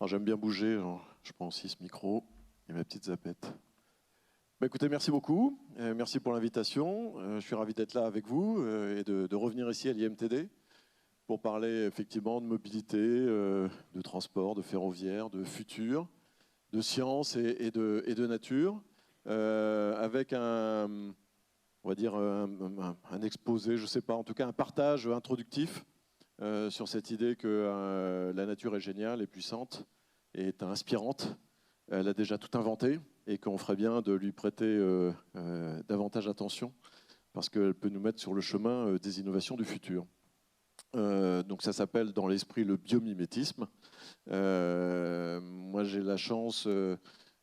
Alors, j'aime bien bouger, alors je prends aussi ce micro et ma petite zapette. Bah, écoutez, merci beaucoup, merci pour l'invitation. Je suis ravi d'être là avec vous et de revenir ici à l'IMTD pour parler effectivement de mobilité, de transport, de ferroviaire, de futur, de science et de nature, avec on va dire un exposé, je ne sais pas, en tout cas un partage introductif sur cette idée que la nature est géniale et puissante et est inspirante. Elle a déjà tout inventé et qu'on ferait bien de lui prêter davantage attention parce qu'elle peut nous mettre sur le chemin des innovations du futur. Donc ça s'appelle dans l'esprit le biomimétisme. Moi j'ai la chance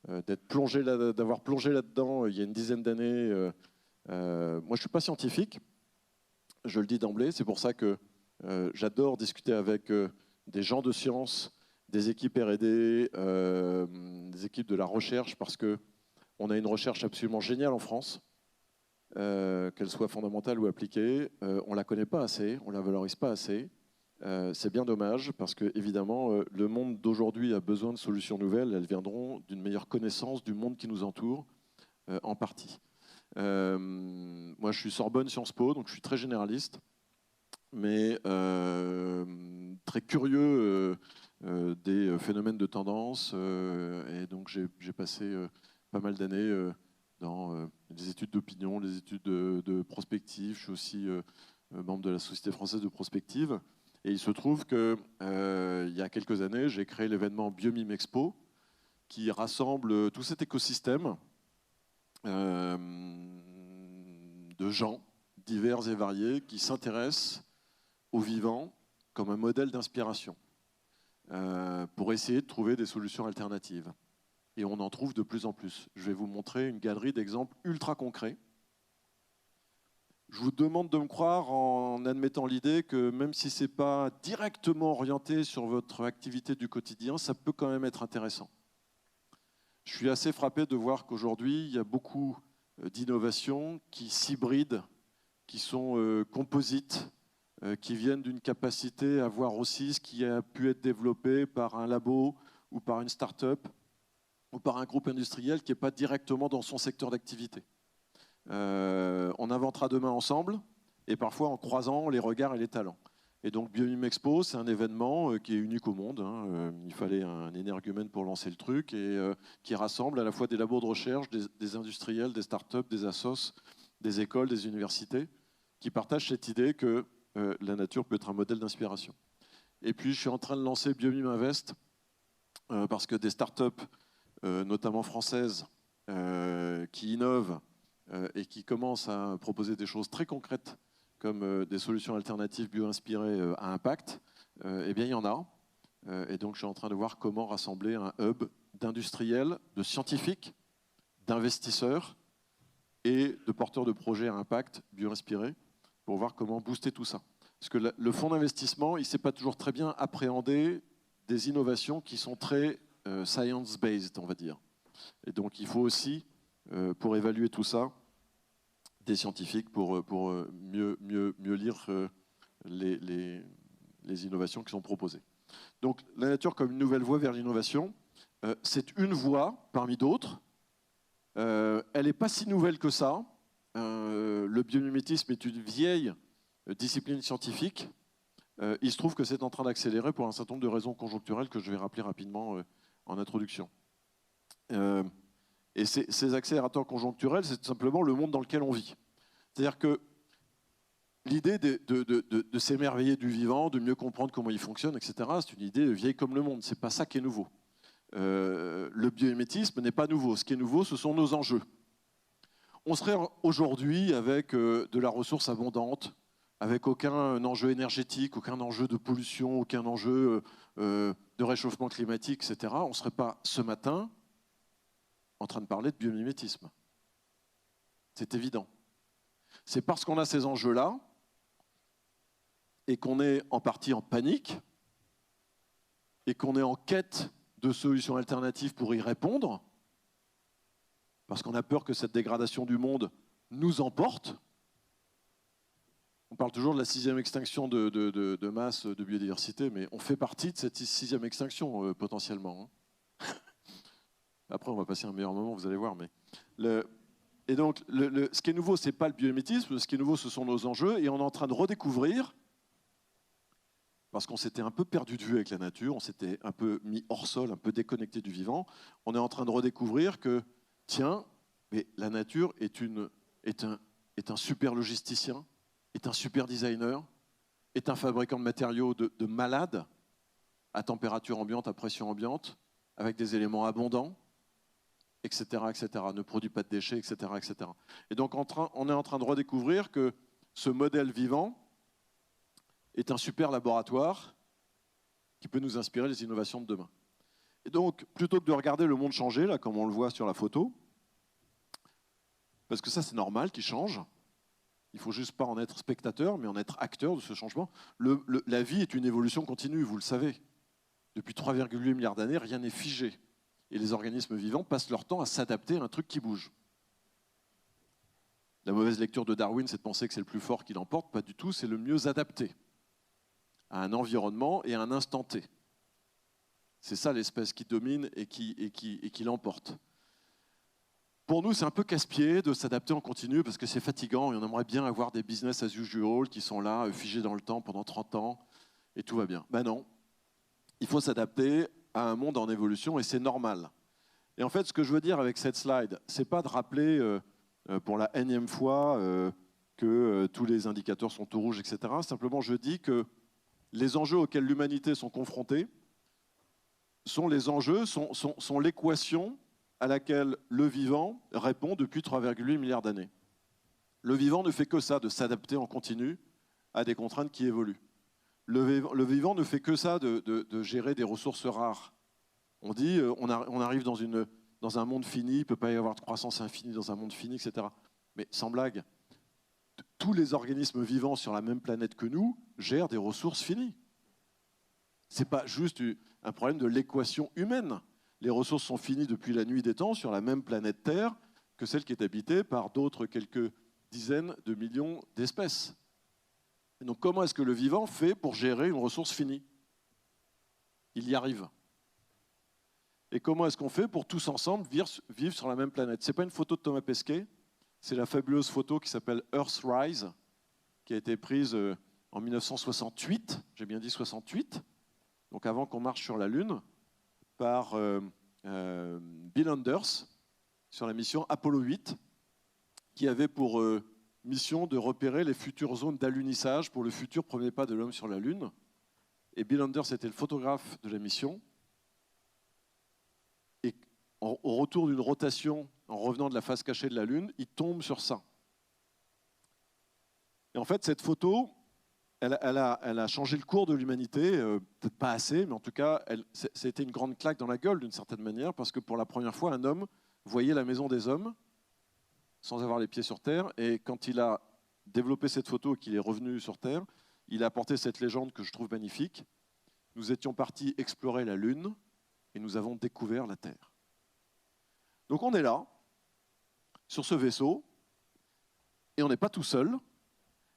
d'avoir plongé là-dedans il y a une dizaine d'années. Moi je ne suis pas scientifique, je le dis d'emblée, c'est pour ça que j'adore discuter avec des gens de science, des équipes R&D, des équipes de la recherche, parce qu'on a une recherche absolument géniale en France, qu'elle soit fondamentale ou appliquée. On ne la connaît pas assez, on ne la valorise pas assez. C'est bien dommage, parce que évidemment, le monde d'aujourd'hui a besoin de solutions nouvelles. Elles viendront d'une meilleure connaissance du monde qui nous entoure, en partie. Moi, je suis Sorbonne Sciences Po, donc je suis très généraliste, mais très curieux des phénomènes de tendance. Et donc, j'ai passé pas mal d'années dans les études d'opinion, les études de prospective. Je suis aussi membre de la Société française de prospective. Et il se trouve qu'il y a quelques années, j'ai créé l'événement Biomime Expo, qui rassemble tout cet écosystème de gens divers et variés qui s'intéressent au vivant comme un modèle d'inspiration pour essayer de trouver des solutions alternatives. Et on en trouve de plus en plus. Je vais vous montrer une galerie d'exemples ultra concrets. Je vous demande de me croire en admettant l'idée que même si ce n'est pas directement orienté sur votre activité du quotidien, ça peut quand même être intéressant. Je suis assez frappé de voir qu'aujourd'hui, il y a beaucoup d'innovations qui s'hybrident, qui sont composites, qui viennent d'une capacité à voir aussi ce qui a pu être développé par un labo ou par une start-up ou par un groupe industriel qui n'est pas directement dans son secteur d'activité. On inventera demain ensemble et parfois en croisant les regards et les talents. Et donc Biomime Expo, c'est un événement qui est unique au monde. Il fallait un énergumène pour lancer le truc et qui rassemble à la fois des labos de recherche, des industriels, des start-up, des assos, des écoles, des universités, qui partagent cette idée que la nature peut être un modèle d'inspiration. Et puis je suis en train de lancer Biomime Invest parce que des start-up, notamment françaises, qui innovent et qui commencent à proposer des choses très concrètes comme des solutions alternatives bio-inspirées à impact, eh bien il y en a. Et donc je suis en train de voir comment rassembler un hub d'industriels, de scientifiques, d'investisseurs et de porteurs de projets à impact bio-inspirés pour voir comment booster tout ça. Parce que le fonds d'investissement, il ne sait pas toujours très bien appréhender des innovations qui sont très science-based, on va dire. Et donc il faut aussi, pour évaluer tout ça, des scientifiques pour mieux lire les innovations qui sont proposées. Donc la nature comme une nouvelle voie vers l'innovation, c'est une voie parmi d'autres. Elle n'est pas si nouvelle que ça. Le biomimétisme est une vieille discipline scientifique. Il se trouve que c'est en train d'accélérer pour un certain nombre de raisons conjoncturelles que je vais rappeler rapidement en introduction. Et ces accélérateurs conjoncturels, c'est tout simplement le monde dans lequel on vit. C'est-à-dire que l'idée de s'émerveiller du vivant, de mieux comprendre comment il fonctionne, etc., c'est une idée vieille comme le monde. Ce n'est pas ça qui est nouveau. Le biomimétisme n'est pas nouveau. Ce qui est nouveau, ce sont nos enjeux. On serait aujourd'hui avec de la ressource abondante, avec aucun enjeu énergétique, aucun enjeu de pollution, aucun enjeu de réchauffement climatique, etc. On ne serait pas ce matin en train de parler de biomimétisme. C'est évident. C'est parce qu'on a ces enjeux-là et qu'on est en partie en panique et qu'on est en quête de solutions alternatives pour y répondre, parce qu'on a peur que cette dégradation du monde nous emporte, On parle toujours de la 6e extinction de masse de biodiversité, mais on fait partie de cette 6e extinction potentiellement. Après, on va passer un meilleur moment, vous allez voir. Et donc, ce qui est nouveau, ce n'est pas le biomimétisme, ce qui est nouveau, ce sont nos enjeux, et on est en train de redécouvrir, parce qu'on s'était un peu perdu de vue avec la nature, on s'était un peu mis hors sol, un peu déconnecté du vivant, on est en train de redécouvrir que, tiens, mais la nature est un super logisticien, est un super designer, est un fabricant de matériaux de malade, à température ambiante, à pression ambiante, avec des éléments abondants, etc., etc., ne produit pas de déchets, etc., etc. Et donc on est en train de redécouvrir que ce modèle vivant est un super laboratoire qui peut nous inspirer les innovations de demain. Et donc, plutôt que de regarder le monde changer, là, comme on le voit sur la photo, parce que ça c'est normal qu'il change, il ne faut juste pas en être spectateur, mais en être acteur de ce changement. La vie est une évolution continue, vous le savez. Depuis 3,8 milliards d'années, rien n'est figé. Et les organismes vivants passent leur temps à s'adapter à un truc qui bouge. La mauvaise lecture de Darwin, c'est de penser que c'est le plus fort qui l'emporte. Pas du tout, c'est le mieux adapté à un environnement et à un instant T. C'est ça l'espèce qui domine et qui l'emporte. Pour nous, c'est un peu casse-pied de s'adapter en continu parce que c'est fatigant et on aimerait bien avoir des business as usual qui sont là, figés dans le temps pendant 30 ans et tout va bien. Ben non, il faut s'adapter à un monde en évolution et c'est normal. Et en fait, ce que je veux dire avec cette slide, c'est pas de rappeler pour la énième fois que tous les indicateurs sont au rouge, etc. Simplement, je dis que les enjeux auxquels l'humanité sont confrontée sont l'équation à laquelle le vivant répond depuis 3,8 milliards d'années. Le vivant ne fait que ça, de s'adapter en continu à des contraintes qui évoluent. Le vivant ne fait que ça, de gérer des ressources rares. On dit, on arrive dans un monde fini, il ne peut pas y avoir de croissance infinie dans un monde fini, etc. Mais sans blague, tous les organismes vivants sur la même planète que nous gèrent des ressources finies. Ce n'est pas juste un problème de l'équation humaine. Les ressources sont finies depuis la nuit des temps sur la même planète Terre que celle qui est habitée par d'autres quelques dizaines de millions d'espèces. Et donc comment est-ce que le vivant fait pour gérer une ressource finie? Il y arrive. Et comment est-ce qu'on fait pour tous ensemble vivre sur la même planète? Ce n'est pas une photo de Thomas Pesquet, c'est la fabuleuse photo qui s'appelle Earthrise, qui a été prise en 1968, j'ai bien dit 68, donc avant qu'on marche sur la Lune, par Bill Anders sur la mission Apollo 8, qui avait pour mission de repérer les futures zones d'alunissage pour le futur premier pas de l'homme sur la Lune. Et Bill Anders était le photographe de la mission. Et au retour d'une rotation, en revenant de la face cachée de la Lune, il tombe sur ça. Et en fait, cette photo, elle a changé le cours de l'humanité, peut-être pas assez, mais en tout cas, c'était une grande claque dans la gueule d'une certaine manière, parce que pour la première fois, un homme voyait la maison des hommes sans avoir les pieds sur Terre, et quand il a développé cette photo et qu'il est revenu sur Terre, il a apporté cette légende que je trouve magnifique. Nous étions partis explorer la Lune, et nous avons découvert la Terre. Donc on est là, sur ce vaisseau, et on n'est pas tout seul.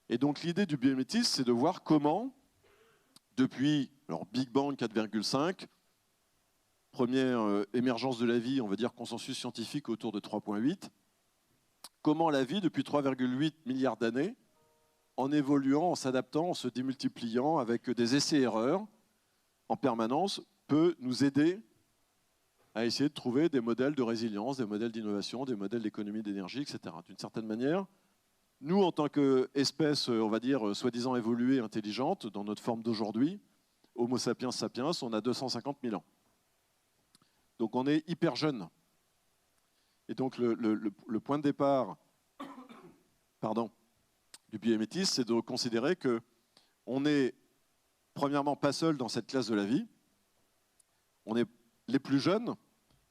Et donc l'idée du biomimétisme, c'est de voir comment, depuis Big Bang 4,5, première émergence de la vie, on va dire consensus scientifique autour de 3,8, comment la vie, depuis 3,8 milliards d'années, en évoluant, en s'adaptant, en se démultipliant, avec des essais-erreurs en permanence, peut nous aider à essayer de trouver des modèles de résilience, des modèles d'innovation, des modèles d'économie d'énergie, etc. D'une certaine manière, nous, en tant qu'espèce, on va dire, soi-disant évoluée, intelligente, dans notre forme d'aujourd'hui, Homo sapiens sapiens, on a 250 000 ans. Donc on est hyper jeune. Et donc le point de départ du biomimétisme, c'est de considérer qu'on n'est premièrement pas seul dans cette classe de la vie, on est les plus jeunes,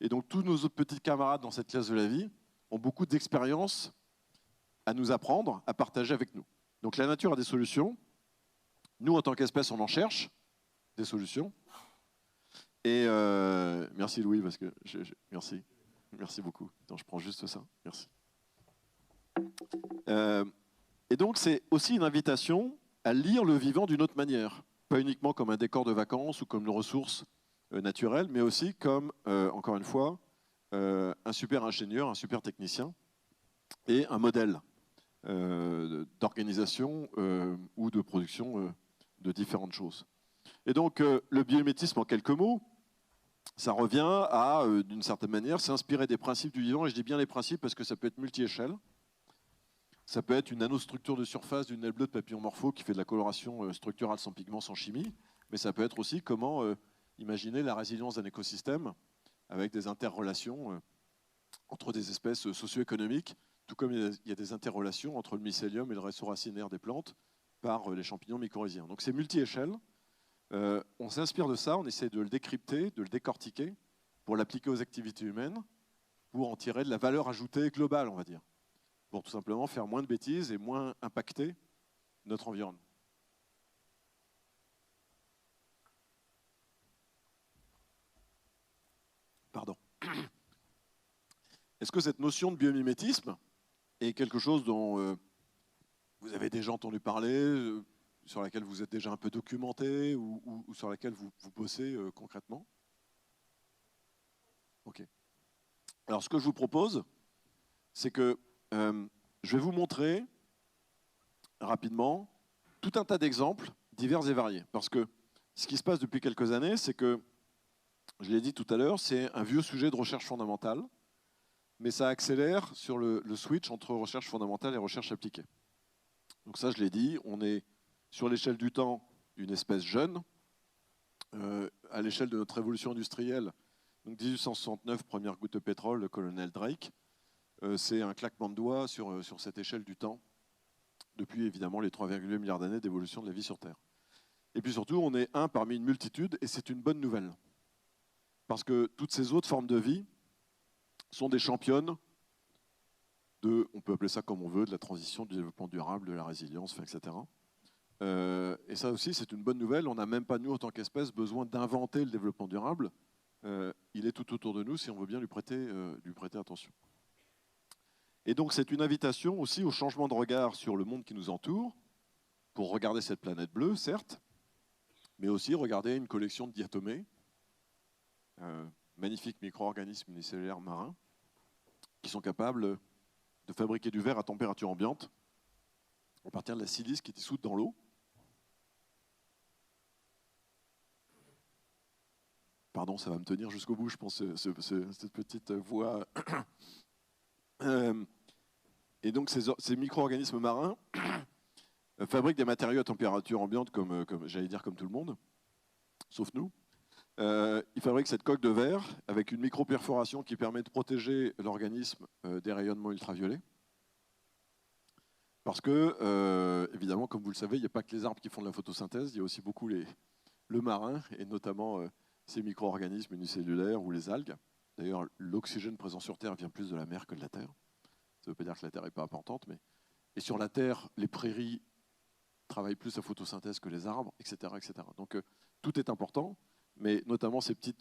et donc tous nos autres petits camarades dans cette classe de la vie ont beaucoup d'expérience à nous apprendre, à partager avec nous. Donc la nature a des solutions. Nous, en tant qu'espèce, on en cherche des solutions. Et merci Louis, parce que merci beaucoup. Attends, je prends juste ça. Merci. Et donc, c'est aussi une invitation à lire le vivant d'une autre manière. Pas uniquement comme un décor de vacances ou comme une ressource naturelle, mais aussi comme, encore une fois, un super ingénieur, un super technicien et un modèle d'organisation ou de production de différentes choses. Et donc, le biomimétisme, en quelques mots, ça revient à, d'une certaine manière, s'inspirer des principes du vivant. Et je dis bien les principes parce que ça peut être multi-échelle. Ça peut être une nanostructure de surface d'une aile bleue de papillon morpho qui fait de la coloration structurale sans pigments, sans chimie. Mais ça peut être aussi comment imaginer la résilience d'un écosystème avec des interrelations entre des espèces socio-économiques, tout comme il y a des interrelations entre le mycélium et le réseau racinaire des plantes par les champignons mycorhiziens. Donc c'est multi-échelle. On s'inspire de ça, on essaie de le décrypter, de le décortiquer pour l'appliquer aux activités humaines, pour en tirer de la valeur ajoutée globale, on va dire, pour tout simplement faire moins de bêtises et moins impacter notre environnement. Pardon. Est-ce que cette notion de biomimétisme est quelque chose dont vous avez déjà entendu parler, sur laquelle vous êtes déjà un peu documenté ou sur laquelle vous bossez concrètement? Ok. Alors, ce que je vous propose, c'est que je vais vous montrer rapidement tout un tas d'exemples divers et variés. Parce que ce qui se passe depuis quelques années, c'est que, je l'ai dit tout à l'heure, c'est un vieux sujet de recherche fondamentale, mais ça accélère sur le switch entre recherche fondamentale et recherche appliquée. Donc ça, je l'ai dit, on est sur l'échelle du temps une espèce jeune. À l'échelle de notre révolution industrielle, donc 1869, première goutte de pétrole, le colonel Drake, c'est un claquement de doigts sur cette échelle du temps, depuis évidemment les 3,8 milliards d'années d'évolution de la vie sur Terre. Et puis surtout, on est un parmi une multitude, et c'est une bonne nouvelle. Parce que toutes ces autres formes de vie sont des championnes de, on peut appeler ça comme on veut, de la transition, du développement durable, de la résilience, etc. Et ça aussi, c'est une bonne nouvelle. On n'a même pas, nous, en tant qu'espèce, besoin d'inventer le développement durable. Il est tout autour de nous si on veut bien lui prêter attention. Et donc, c'est une invitation aussi au changement de regard sur le monde qui nous entoure, pour regarder cette planète bleue, certes, mais aussi regarder une collection de diatomées, magnifiques micro-organismes unicellulaires marins, qui sont capables de fabriquer du verre à température ambiante à partir de la silice qui est dissoute dans l'eau. Pardon, ça va me tenir jusqu'au bout, je pense, cette petite voix. Et donc, ces micro-organismes marins fabriquent des matériaux à température ambiante, comme j'allais dire, comme tout le monde, sauf nous. Ils fabriquent cette coque de verre avec une micro-perforation qui permet de protéger l'organisme des rayonnements ultraviolets. Parce que, évidemment, comme vous le savez, il n'y a pas que les arbres qui font de la photosynthèse, il y a aussi beaucoup le marin, et notamment ces micro-organismes unicellulaires ou les algues. D'ailleurs, l'oxygène présent sur Terre vient plus de la mer que de la Terre. Ça ne veut pas dire que la Terre n'est pas importante, mais... Et sur la Terre, les prairies travaillent plus à photosynthèse que les arbres, etc. etc. Donc tout est important, mais notamment ces petits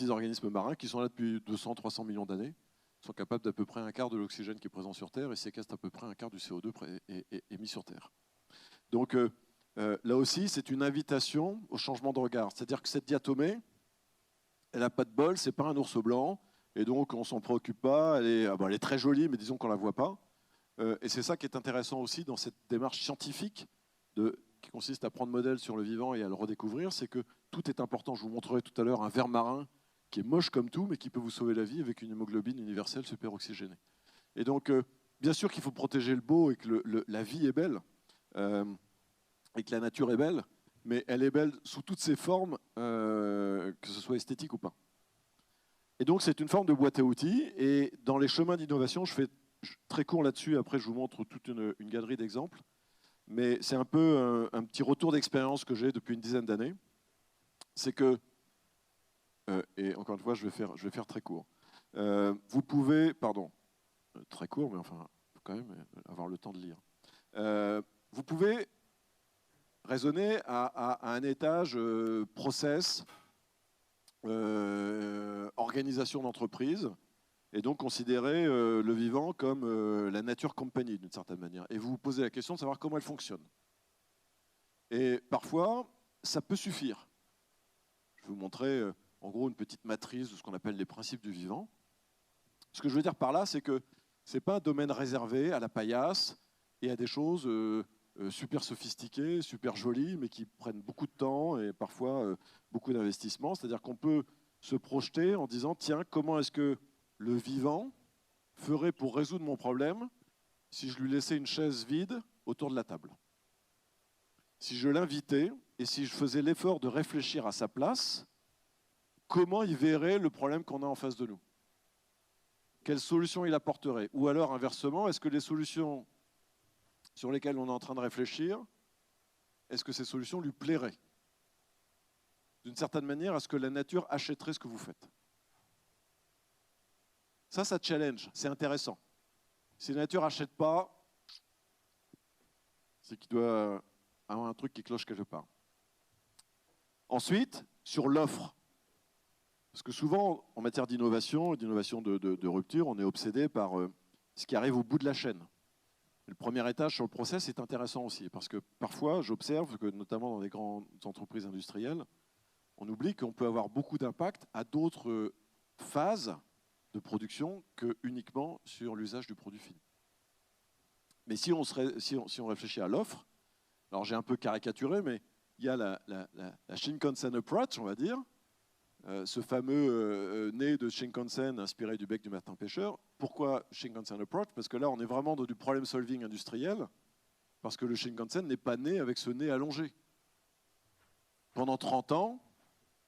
organismes marins qui sont là depuis 200-300 millions d'années, sont capables d'à peu près un quart de l'oxygène qui est présent sur Terre et séquestrent à peu près un quart du CO2 émis sur Terre. Donc là aussi, c'est une invitation au changement de regard. C'est-à-dire que cette diatomée, elle n'a pas de bol, c'est pas un ours blanc, et donc on ne s'en préoccupe pas. Elle est très jolie, mais disons qu'on ne la voit pas. Et c'est ça qui est intéressant aussi dans cette démarche scientifique qui consiste à prendre modèle sur le vivant et à le redécouvrir, c'est que tout est important. Je vous montrerai tout à l'heure un ver marin qui est moche comme tout, mais qui peut vous sauver la vie avec une hémoglobine universelle super oxygénée. Et donc, bien sûr qu'il faut protéger le beau et que la vie est belle, et que la nature est belle, mais elle est belle sous toutes ses formes, que ce soit esthétique ou pas. Et donc, c'est une forme de boîte à outils, et dans les chemins d'innovation, je fais très court là-dessus, après je vous montre toute une galerie d'exemples, mais c'est un peu un petit retour d'expérience que j'ai depuis une dizaine d'années. C'est que, et encore une fois, je vais faire très court. Vous pouvez, très court, mais enfin, il faut quand même avoir le temps de lire. Vous pouvez raisonner à un étage process, organisation d'entreprise, Et donc considérer le vivant comme la nature compagnie d'une certaine manière. Et vous vous posez la question de savoir comment elle fonctionne. Et parfois, ça peut suffire. Je vais vous montrer en gros une petite matrice de ce qu'on appelle les principes du vivant. Ce que je veux dire par là, c'est que ce n'est pas un domaine réservé à la paillasse et à des choses super sophistiquées, super jolies, mais qui prennent beaucoup de temps et parfois beaucoup d'investissement. C'est-à-dire qu'on peut se projeter en disant, tiens, comment est-ce que le vivant ferait pour résoudre mon problème si je lui laissais une chaise vide autour de la table? Si je l'invitais et si je faisais l'effort de réfléchir à sa place, comment il verrait le problème qu'on a en face de nous? Quelles solutions il apporterait? Ou alors, inversement, est-ce que les solutions sur lesquelles on est en train de réfléchir, est-ce que ces solutions lui plairaient? D'une certaine manière, est-ce que la nature achèterait ce que vous faites? Ça challenge, c'est intéressant. Si la nature n'achète pas, c'est qu'il doit avoir un truc qui cloche quelque part. Ensuite, sur l'offre. Parce que souvent, en matière d'innovation, de rupture, on est obsédé par ce qui arrive au bout de la chaîne. Le premier étage sur le process est intéressant aussi, parce que parfois, j'observe que, notamment dans les grandes entreprises industrielles, on oublie qu'on peut avoir beaucoup d'impact à d'autres phases de production que uniquement sur l'usage du produit fini. Mais si on réfléchit à l'offre, alors j'ai un peu caricaturé, mais il y a la Shinkansen approach, on va dire, ce fameux nez de Shinkansen inspiré du bec du matin pêcheur. Pourquoi Shinkansen approach? Parce que là, on est vraiment dans du problem solving industriel, parce que le Shinkansen n'est pas né avec ce nez allongé. Pendant 30 ans,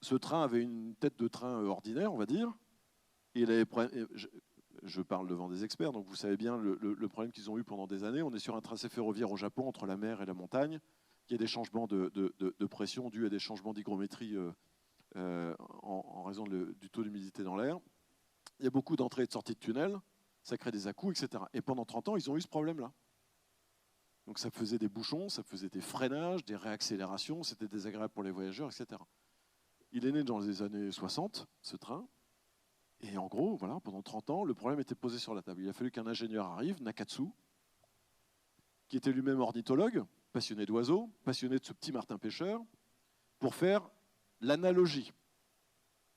ce train avait une tête de train ordinaire, on va dire. Et il avait, je parle devant des experts, donc vous savez bien le problème qu'ils ont eu pendant des années. On est sur un tracé ferroviaire au Japon entre la mer et la montagne. Il y a des changements de pression dus à des changements d'hygrométrie en raison du taux d'humidité dans l'air. Il y a beaucoup d'entrées et de sorties de tunnels, ça crée des à-coups, etc. Et pendant 30 ans, ils ont eu ce problème-là. Donc ça faisait des bouchons, ça faisait des freinages, des réaccélérations, c'était désagréable pour les voyageurs, etc. Il est né dans les années 60, ce train. Et en gros, voilà, pendant 30 ans, le problème était posé sur la table. Il a fallu qu'un ingénieur arrive, Nakatsu, qui était lui-même ornithologue, passionné d'oiseaux, passionné de ce petit martin pêcheur, pour faire l'analogie.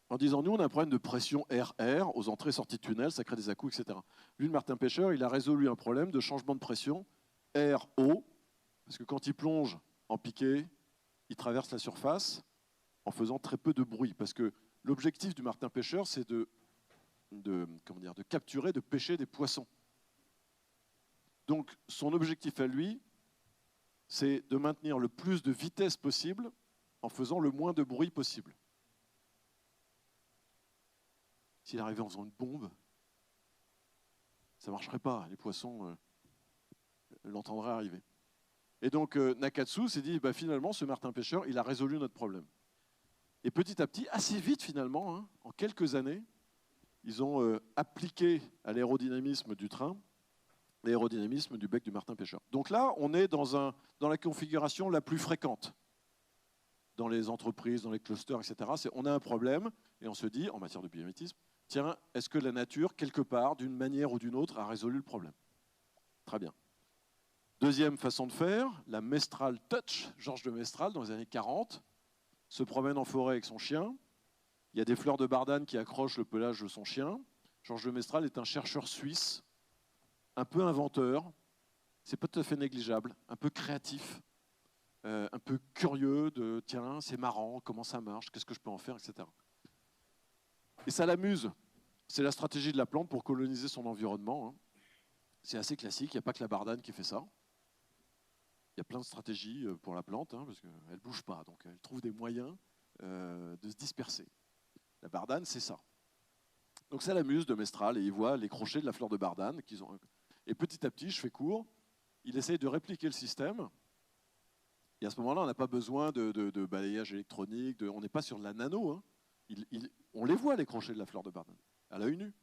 En disant, nous, on a un problème de pression air-air aux entrées et sorties de tunnels, ça crée des à-coups, etc. Lui, le martin pêcheur, il a résolu un problème de changement de pression air-eau, parce que quand il plonge en piqué, il traverse la surface en faisant très peu de bruit, parce que l'objectif du martin pêcheur, c'est de capturer, de pêcher des poissons. Donc son objectif à lui, c'est de maintenir le plus de vitesse possible en faisant le moins de bruit possible. S'il arrivait en faisant une bombe, ça ne marcherait pas, les poissons l'entendraient arriver. Et donc Nakatsu s'est dit, bah, finalement, ce martin pêcheur, il a résolu notre problème. Et petit à petit, assez vite finalement, hein, en quelques années, ils ont appliqué à l'aérodynamisme du train l'aérodynamisme du bec du martin pêcheur. Donc là, on est dans la configuration la plus fréquente dans les entreprises, dans les clusters, etc. On a un problème et on se dit, en matière de biomimétisme, tiens, est-ce que la nature, quelque part, d'une manière ou d'une autre, a résolu le problème? Très bien. Deuxième façon de faire, la Mestral Touch. Georges de Mestral, dans les années 40, se promène en forêt avec son chien. Il y a des fleurs de bardane qui accrochent le pelage de son chien. Georges de Mestral est un chercheur suisse, un peu inventeur, c'est pas tout à fait négligeable, un peu créatif, un peu curieux de tiens, c'est marrant, comment ça marche, qu'est-ce que je peux en faire, etc. Et ça l'amuse. C'est la stratégie de la plante pour coloniser son environnement. Hein. C'est assez classique, il n'y a pas que la bardane qui fait ça. Il y a plein de stratégies pour la plante, hein, parce qu'elle ne bouge pas, donc elle trouve des moyens de se disperser. La bardane, c'est ça. Donc ça l'amuse de Mestral, et il voit les crochets de la fleur de bardane qu'ils ont. Et petit à petit, je fais court, il essaye de répliquer le système. Et à ce moment-là, on n'a pas besoin de balayage électronique, on n'est pas sur de la nano. Hein. On les voit, les crochets de la fleur de bardane, à l'œil nu.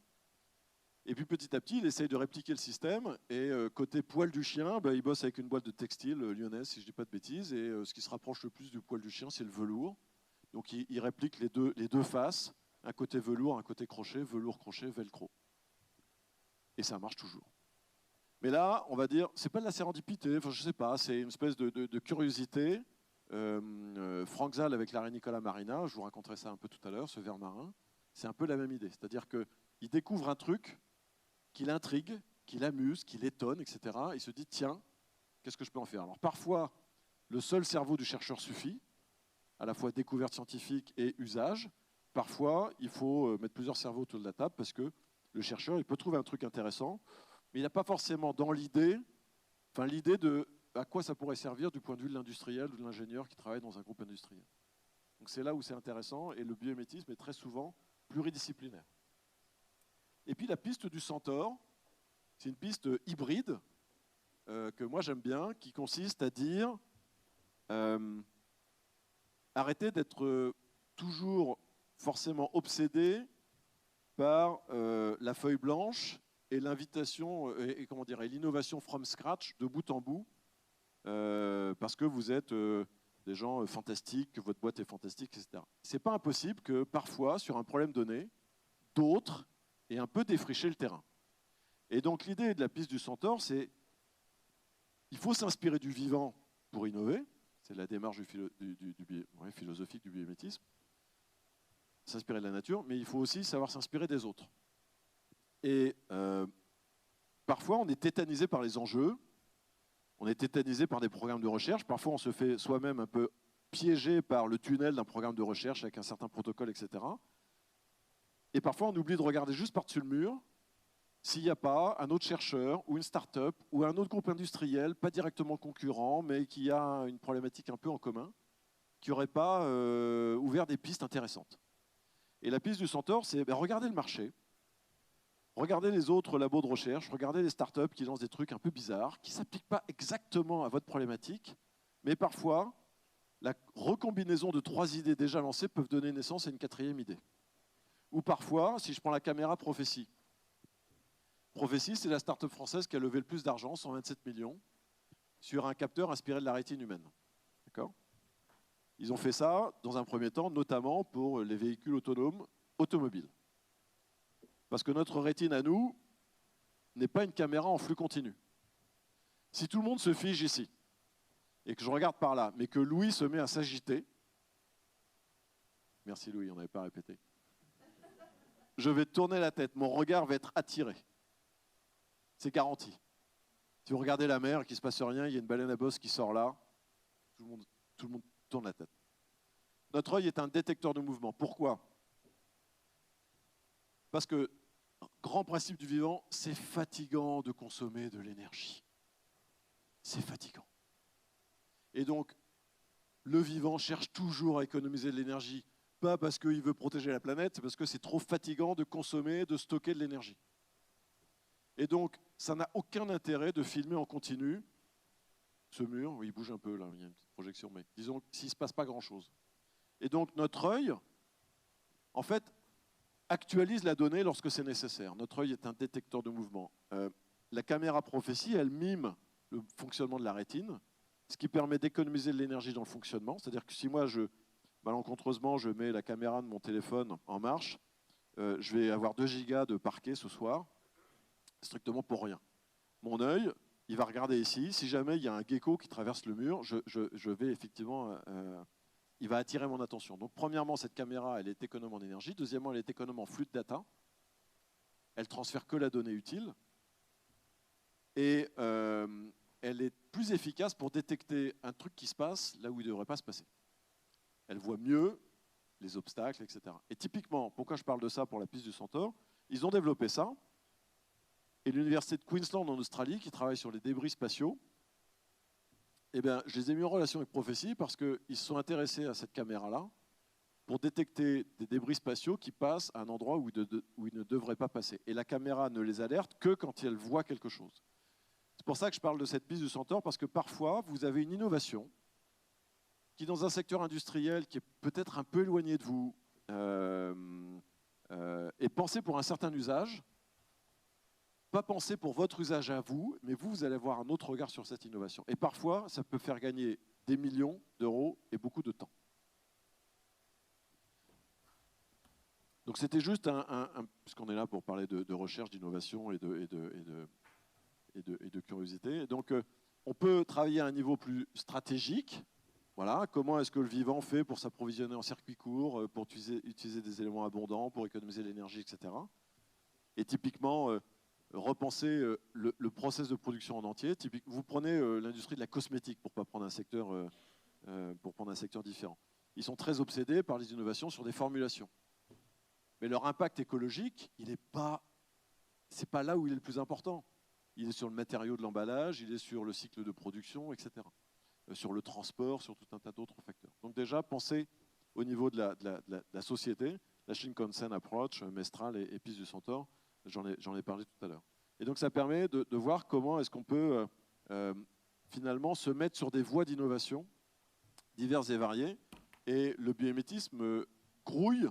Et puis petit à petit, il essaye de répliquer le système. Et côté poil du chien, il bosse avec une boîte de textile lyonnaise, si je ne dis pas de bêtises. Et ce qui se rapproche le plus du poil du chien, c'est le velours. Donc il réplique les deux faces, un côté velours, un côté crochet, velours, crochet, velcro. et ça marche toujours. Mais là, on va dire, c'est pas de la sérendipité, enfin, je sais pas, c'est une espèce de curiosité. Franck Zal avec l'arrêt Nicolas Marina, je vous raconterai ça un peu tout à l'heure, ce ver marin, c'est un peu la même idée. C'est-à-dire qu'il découvre un truc qui l'intrigue, qui l'amuse, qui l'étonne, etc. Il se dit, tiens, qu'est-ce que je peux en faire? Alors parfois, le seul cerveau du chercheur suffit, à la fois découverte scientifique et usage. Parfois, il faut mettre plusieurs cerveaux autour de la table parce que le chercheur, il peut trouver un truc intéressant, mais il n'a pas forcément dans l'idée de à quoi ça pourrait servir du point de vue de l'industriel ou de l'ingénieur qui travaille dans un groupe industriel. Donc c'est là où c'est intéressant, et le biomimétisme est très souvent pluridisciplinaire. Et puis la piste du centaure, c'est une piste hybride que moi j'aime bien, qui consiste à dire arrêtez d'être toujours forcément obsédé par la feuille blanche et l'invitation et comment dire, et l'innovation from scratch de bout en bout, parce que vous êtes des gens fantastiques, que votre boîte est fantastique, etc. C'est pas impossible que parfois, sur un problème donné, d'autres aient un peu défriché le terrain. Et donc l'idée de la piste du centaure, c'est il faut s'inspirer du vivant pour innover. C'est la démarche philosophique du biomimétisme. S'inspirer de la nature, mais il faut aussi savoir s'inspirer des autres. Et parfois, on est tétanisé par les enjeux, on est tétanisé par des programmes de recherche, parfois on se fait soi-même un peu piégé par le tunnel d'un programme de recherche avec un certain protocole, etc. Et parfois, on oublie de regarder juste par-dessus le mur s'il n'y a pas un autre chercheur ou une start-up ou un autre groupe industriel, pas directement concurrent, mais qui a une problématique un peu en commun, qui n'aurait pas ouvert des pistes intéressantes. Et la piste du centaure, c'est regardez le marché, regardez les autres labos de recherche, regardez les startups qui lancent des trucs un peu bizarres, qui ne s'appliquent pas exactement à votre problématique, mais parfois, la recombinaison de 3 idées déjà lancées peuvent donner naissance à une 4e idée. Ou parfois, si je prends la caméra Prophétie. Prophétie, c'est la startup française qui a levé le plus d'argent, 127 millions, sur un capteur inspiré de la rétine humaine. D'accord ? Ils ont fait ça, dans un premier temps, notamment pour les véhicules autonomes automobiles. Parce que notre rétine à nous n'est pas une caméra en flux continu. Si tout le monde se fige ici, et que je regarde par là, mais que Louis se met à s'agiter, merci Louis, on n'avait pas répété, je vais tourner la tête, mon regard va être attiré. C'est garanti. Si vous regardez la mer et qu'il ne se passe rien, il y a une baleine à bosse qui sort là, tout le monde tourne la tête. Notre œil est un détecteur de mouvement. Pourquoi? Parce que, grand principe du vivant, c'est fatigant de consommer de l'énergie. C'est fatigant. Et donc, le vivant cherche toujours à économiser de l'énergie. Pas parce qu'il veut protéger la planète, c'est parce que c'est trop fatigant de consommer, de stocker de l'énergie. Et donc, ça n'a aucun intérêt de filmer en continu ce mur. Oui, il bouge un peu, là, il y a une petite projection, mais disons s'il ne se passe pas grand-chose. Et donc, notre œil, en fait, actualise la donnée lorsque c'est nécessaire. Notre œil est un détecteur de mouvement. La caméra Prophétie, elle mime le fonctionnement de la rétine, ce qui permet d'économiser de l'énergie dans le fonctionnement. C'est-à-dire que si moi, malencontreusement, je mets la caméra de mon téléphone en marche, je vais avoir 2 gigas de parquet ce soir, strictement pour rien. Mon œil, il va regarder ici. Si jamais il y a un gecko qui traverse le mur, je vais effectivement... il va attirer mon attention. Donc, premièrement, cette caméra, elle est économe en énergie. Deuxièmement, elle est économe en flux de data. Elle transfère que la donnée utile. Et elle est plus efficace pour détecter un truc qui se passe là où il ne devrait pas se passer. Elle voit mieux les obstacles, etc. Et typiquement, pourquoi je parle de ça pour la piste du centaure? Ils ont développé ça. Et l'université de Queensland en Australie, qui travaille sur les débris spatiaux, eh bien, je les ai mis en relation avec Prophétie parce qu'ils se sont intéressés à cette caméra-là pour détecter des débris spatiaux qui passent à un endroit où ils ne devraient pas passer. Et la caméra ne les alerte que quand elle voit quelque chose. C'est pour ça que je parle de cette piste du centaure, parce que parfois, vous avez une innovation qui, dans un secteur industriel qui est peut-être un peu éloigné de vous, est pensée pour un certain usage, pas pensé pour votre usage à vous, mais vous allez avoir un autre regard sur cette innovation. Et parfois, ça peut faire gagner des millions d'euros et beaucoup de temps. Donc Donc c'était juste puisqu'on est là pour parler de recherche, d'innovation et de curiosité. Et donc on peut travailler à un niveau plus stratégique. Voilà, comment est-ce que le vivant fait pour s'approvisionner en circuit court, pour utiliser des éléments abondants, pour économiser l'énergie, etc. Et typiquement, repenser le process de production en entier. Vous prenez l'industrie de la cosmétique pour pas prendre un secteur, différent. Ils sont très obsédés par les innovations sur des formulations. Mais leur impact écologique, c'est pas là où il est le plus important. Il est sur le matériau de l'emballage, il est sur le cycle de production, etc. Sur le transport, sur tout un tas d'autres facteurs. Donc déjà, pensez au niveau de la société, la Shinkansen Approach, Mestral et Piste du Centaure, j'en ai parlé tout à l'heure. Et donc ça permet de voir comment est-ce qu'on peut finalement se mettre sur des voies d'innovation diverses et variées. Et le biomimétisme grouille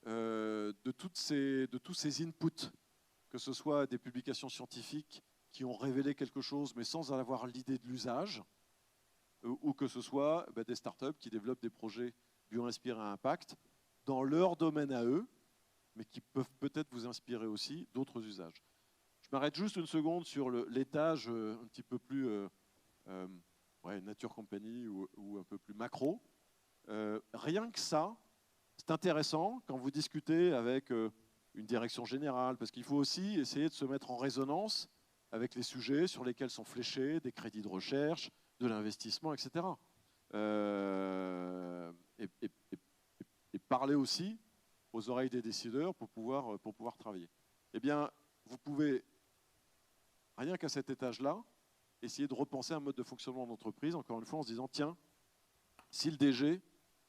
de tous ces inputs, que ce soit des publications scientifiques qui ont révélé quelque chose mais sans en avoir l'idée de l'usage, ou que ce soit des startups qui développent des projets bio-inspirés à impact dans leur domaine à eux, mais qui peuvent peut-être vous inspirer aussi d'autres usages. Je m'arrête juste une seconde sur l'étage un petit peu plus nature compagnie ou un peu plus macro. Rien que ça, c'est intéressant quand vous discutez avec une direction générale, parce qu'il faut aussi essayer de se mettre en résonance avec les sujets sur lesquels sont fléchés des crédits de recherche, de l'investissement, etc. Et parler aussi aux oreilles des décideurs pour pouvoir travailler. Eh bien, vous pouvez, rien qu'à cet étage-là, essayer de repenser un mode de fonctionnement d'entreprise, encore une fois, en se disant, tiens, si le DG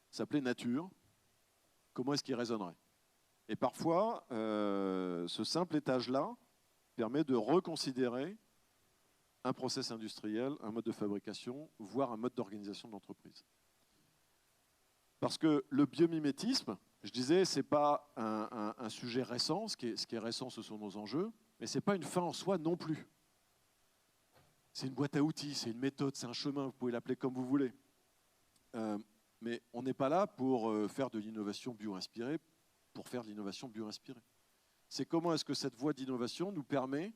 s'appelait Nature, comment est-ce qu'il résonnerait? Et parfois, ce simple étage-là permet de reconsidérer un process industriel, un mode de fabrication, voire un mode d'organisation de l'entreprise. Parce que le biomimétisme, je disais, ce n'est pas un sujet récent. Ce qui est récent, ce sont nos enjeux, mais ce n'est pas une fin en soi non plus. C'est une boîte à outils, c'est une méthode, c'est un chemin, vous pouvez l'appeler comme vous voulez. Mais on n'est pas là pour faire de l'innovation bio-inspirée, pour faire de l'innovation bio-inspirée. C'est comment est-ce que cette voie d'innovation nous permet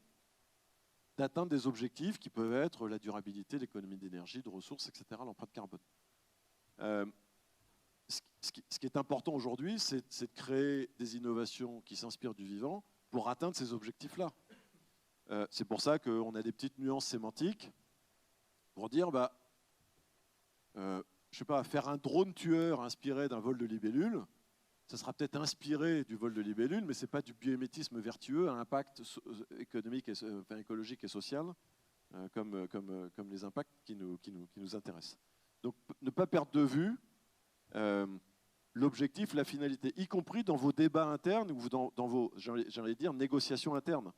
d'atteindre des objectifs qui peuvent être la durabilité, l'économie d'énergie, de ressources, etc., l'empreinte carbone. Ce qui est important aujourd'hui, c'est de créer des innovations qui s'inspirent du vivant pour atteindre ces objectifs-là. C'est pour ça qu'on a des petites nuances sémantiques pour dire, je ne sais pas, faire un drone tueur inspiré d'un vol de libellules, ça sera peut-être inspiré du vol de libellules, mais ce n'est pas du biomimétisme vertueux à impact économique, écologique et social, comme les impacts qui nous intéressent. Donc ne pas perdre de vue l'objectif, la finalité, y compris dans vos débats internes ou dans vos, j'allais dire, négociations internes.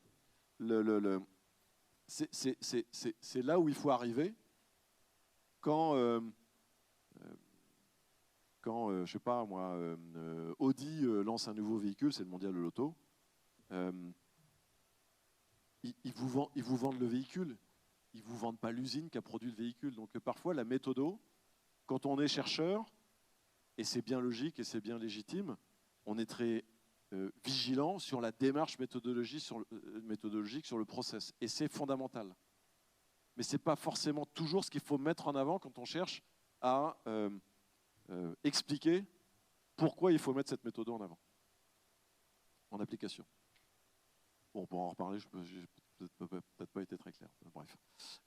C'est là où il faut arriver quand je sais pas moi, Audi lance un nouveau véhicule, c'est le mondial de l'auto, ils vous vendent le véhicule, ils ne vous vendent pas l'usine qui a produit le véhicule. Donc parfois la méthodo, quand on est chercheur, et c'est bien logique et c'est bien légitime, on est très vigilant sur la démarche méthodologique sur le process. Et c'est fondamental. Mais ce n'est pas forcément toujours ce qu'il faut mettre en avant quand on cherche à expliquer pourquoi il faut mettre cette méthode en avant, en application. Bon, on pourra en reparler, je n'ai peut-être pas été très clair. Bref.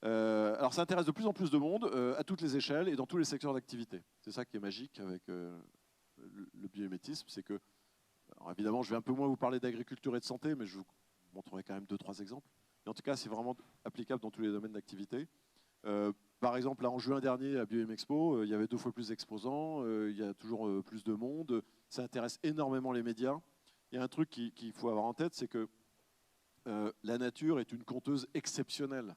Alors ça intéresse de plus en plus de monde, à toutes les échelles et dans tous les secteurs d'activité. C'est ça qui est magique avec le biomimétisme, c'est que, alors évidemment, je vais un peu moins vous parler d'agriculture et de santé, mais je vous montrerai quand même 2-3 exemples. Et en tout cas, c'est vraiment applicable dans tous les domaines d'activité. Par exemple, là, en juin dernier, à Bioemexpo, il y avait 2 fois plus d'exposants, il y a toujours plus de monde, ça intéresse énormément les médias. Il y a un truc qu'il faut avoir en tête, c'est que la nature est une conteuse exceptionnelle.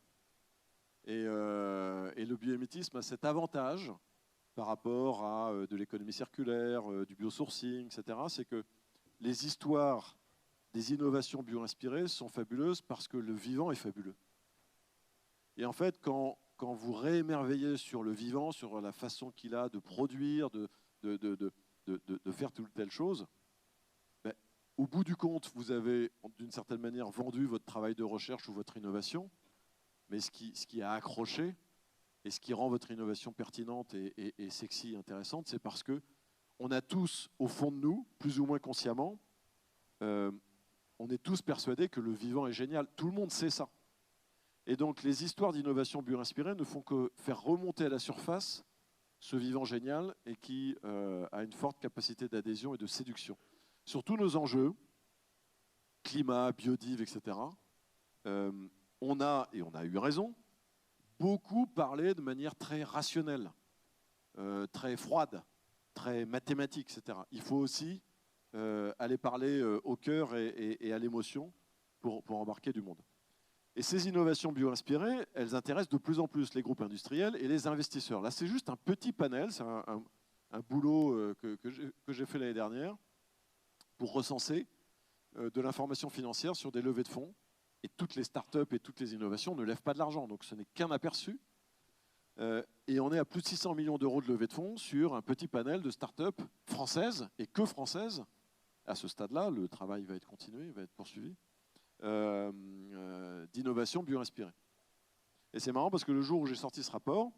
Et le biomimétisme a cet avantage par rapport à de l'économie circulaire, du biosourcing, etc. C'est que les histoires des innovations bio-inspirées sont fabuleuses parce que le vivant est fabuleux. Et en fait, quand vous réémerveillez sur le vivant, sur la façon qu'il a de produire, de faire telle ou telle chose, au bout du compte, vous avez d'une certaine manière vendu votre travail de recherche ou votre innovation, mais ce qui a accroché et ce qui rend votre innovation pertinente et sexy, intéressante, c'est parce que on a tous, au fond de nous, plus ou moins consciemment, on est tous persuadés que le vivant est génial. Tout le monde sait ça. Et donc, les histoires d'innovation bio-inspirée ne font que faire remonter à la surface ce vivant génial et qui a une forte capacité d'adhésion et de séduction. Sur tous nos enjeux, climat, biodive, etc., on a, et on a eu raison, beaucoup parlé de manière très rationnelle, très froide, très mathématique, etc. Il faut aussi aller parler au cœur et à l'émotion pour embarquer du monde. Et ces innovations bio-inspirées, elles intéressent de plus en plus les groupes industriels et les investisseurs. Là, c'est juste un petit panel, c'est un boulot que j'ai fait l'année dernière pour recenser de l'information financière sur des levées de fonds. Et toutes les startups et toutes les innovations ne lèvent pas de l'argent, donc ce n'est qu'un aperçu. Et on est à plus de 600 millions d'euros de levée de fonds sur un petit panel de startups françaises, et que françaises. À ce stade-là, le travail va être continué, va être poursuivi, d'innovation bio-inspirée. Et c'est marrant parce que le jour où j'ai sorti ce rapport,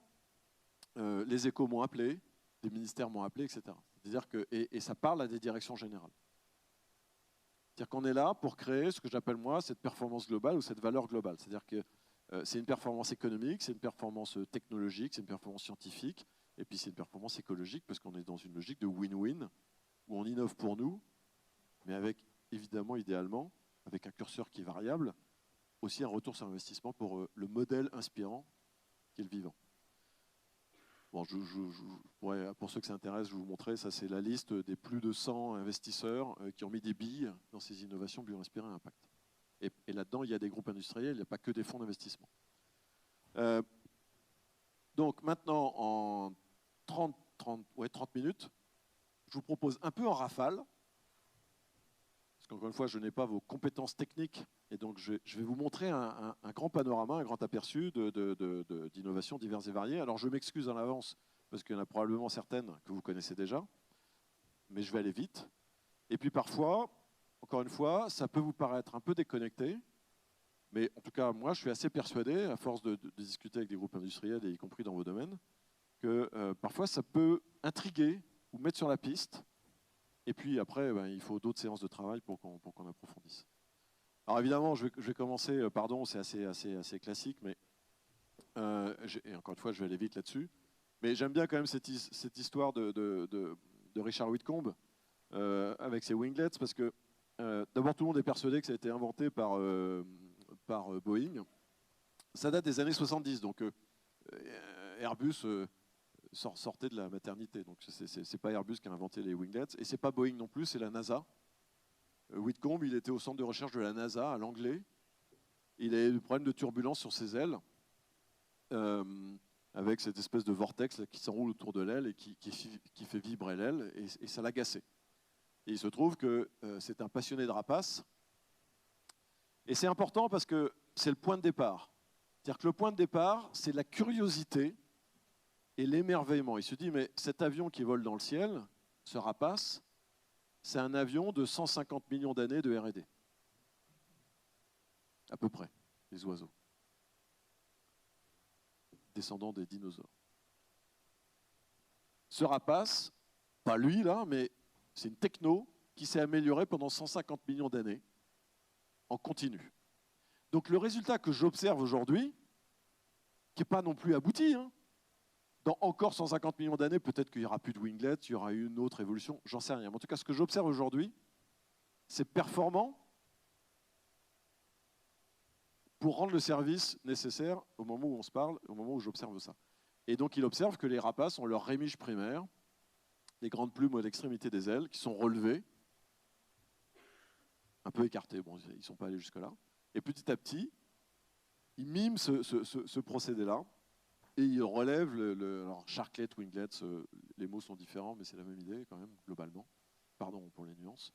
les échos m'ont appelé, des ministères m'ont appelé, etc. C'est-à-dire que, et ça parle à des directions générales. C'est-à-dire qu'on est là pour créer ce que j'appelle moi cette performance globale ou cette valeur globale. C'est-à-dire que c'est une performance économique, c'est une performance technologique, c'est une performance scientifique, et puis c'est une performance écologique parce qu'on est dans une logique de win-win où on innove pour nous, mais avec évidemment, idéalement, avec un curseur qui est variable, aussi un retour sur investissement pour le modèle inspirant qui est le vivant. Bon, pour ceux que ça intéresse, je vais vous montrer, ça c'est la liste des plus de 100 investisseurs qui ont mis des billes dans ces innovations bio-inspirées à impact. Et là-dedans, il y a des groupes industriels, il n'y a pas que des fonds d'investissement. Donc maintenant, en 30 minutes, je vous propose un peu en rafale, parce qu'encore une fois, je n'ai pas vos compétences techniques, et donc je vais vous montrer un grand panorama, un grand aperçu d'innovations diverses et variées. Alors je m'excuse en avance, parce qu'il y en a probablement certaines que vous connaissez déjà, mais je vais aller vite. Et puis parfois, encore une fois, ça peut vous paraître un peu déconnecté, mais en tout cas, moi, je suis assez persuadé, à force de discuter avec des groupes industriels, et y compris dans vos domaines, que parfois, ça peut intriguer ou mettre sur la piste. Et puis après, il faut d'autres séances de travail pour qu'on approfondisse. Alors évidemment, je vais commencer, pardon, c'est assez classique, mais et encore une fois, je vais aller vite là-dessus. Mais j'aime bien quand même cette histoire de Richard Whitcomb avec ses winglets, parce que d'abord, tout le monde est persuadé que ça a été inventé par Boeing. Ça date des années 70, donc Airbus sortait de la maternité. Donc c'est pas Airbus qui a inventé les winglets, et c'est pas Boeing non plus, c'est la NASA. Whitcomb, il était au centre de recherche de la NASA à Langley. Il avait des problèmes de turbulence sur ses ailes, avec cette espèce de vortex qui s'enroule autour de l'aile et qui fait vibrer l'aile, et ça l'agaçait. Et il se trouve que c'est un passionné de rapaces. Et c'est important parce que c'est le point de départ. C'est-à-dire que le point de départ, c'est la curiosité et l'émerveillement. Il se dit, mais cet avion qui vole dans le ciel, ce rapace, c'est un avion de 150 millions d'années de R&D. À peu près, les oiseaux. Descendants des dinosaures. Ce rapace, pas lui là, mais c'est une techno qui s'est améliorée pendant 150 millions d'années en continu. Donc le résultat que j'observe aujourd'hui, qui n'est pas non plus abouti, hein, dans encore 150 millions d'années, peut-être qu'il n'y aura plus de winglets, il y aura une autre évolution, j'en sais rien. Mais en tout cas, ce que j'observe aujourd'hui, c'est performant pour rendre le service nécessaire au moment où on se parle, au moment où j'observe ça. Et donc il observe que les rapaces ont leur rémiges primaire, les grandes plumes à l'extrémité des ailes, qui sont relevées, un peu écartées, bon, ils ne sont pas allés jusque-là. Et petit à petit, ils miment ce procédé-là, et ils relèvent alors sharklet, winglets, les mots sont différents, mais c'est la même idée quand même, globalement. Pardon pour les nuances.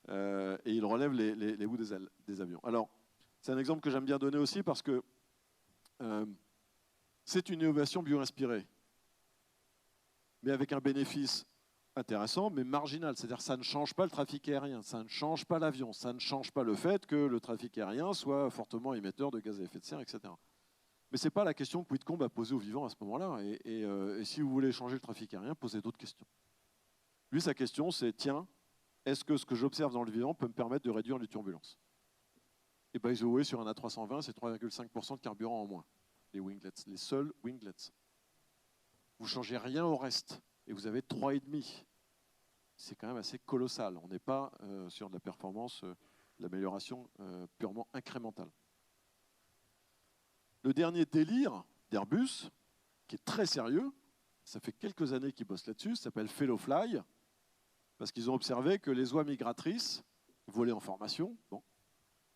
Et ils relèvent les bouts des ailes des avions. Alors, c'est un exemple que j'aime bien donner aussi parce que c'est une innovation bio-inspirée, mais avec un bénéfice intéressant, mais marginal. C'est-à-dire que ça ne change pas le trafic aérien, ça ne change pas l'avion, ça ne change pas le fait que le trafic aérien soit fortement émetteur de gaz à effet de serre, etc. Mais ce n'est pas la question que Whitcomb a posée aux vivants à ce moment-là. Et si vous voulez changer le trafic aérien, posez d'autres questions. Lui, sa question, c'est, tiens, est-ce que ce que j'observe dans le vivant peut me permettre de réduire les turbulences? Et by the way, sur un A320, c'est 3,5% de carburant en moins, les winglets, les seuls winglets. Vous ne changez rien au reste, et vous avez 3,5. C'est quand même assez colossal. On n'est pas sur de la performance, l'amélioration purement incrémentale. Le dernier délire d'Airbus, qui est très sérieux, ça fait quelques années qu'ils bossent là-dessus, ça s'appelle Fellow-Fly, parce qu'ils ont observé que les oies migratrices volaient en formation, bon.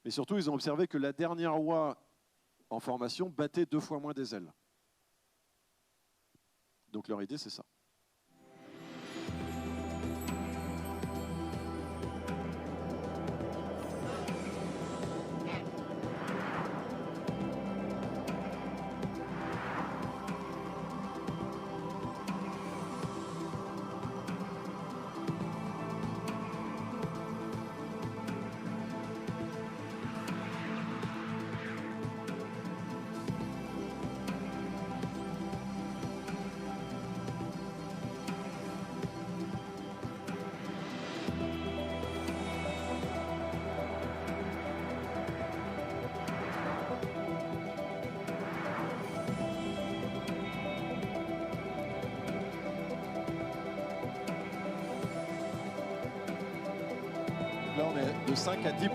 Mais surtout, ils ont observé que la dernière oie en formation battait 2 fois moins des ailes. Donc leur idée, c'est ça. Là, on est de 5 à 10%.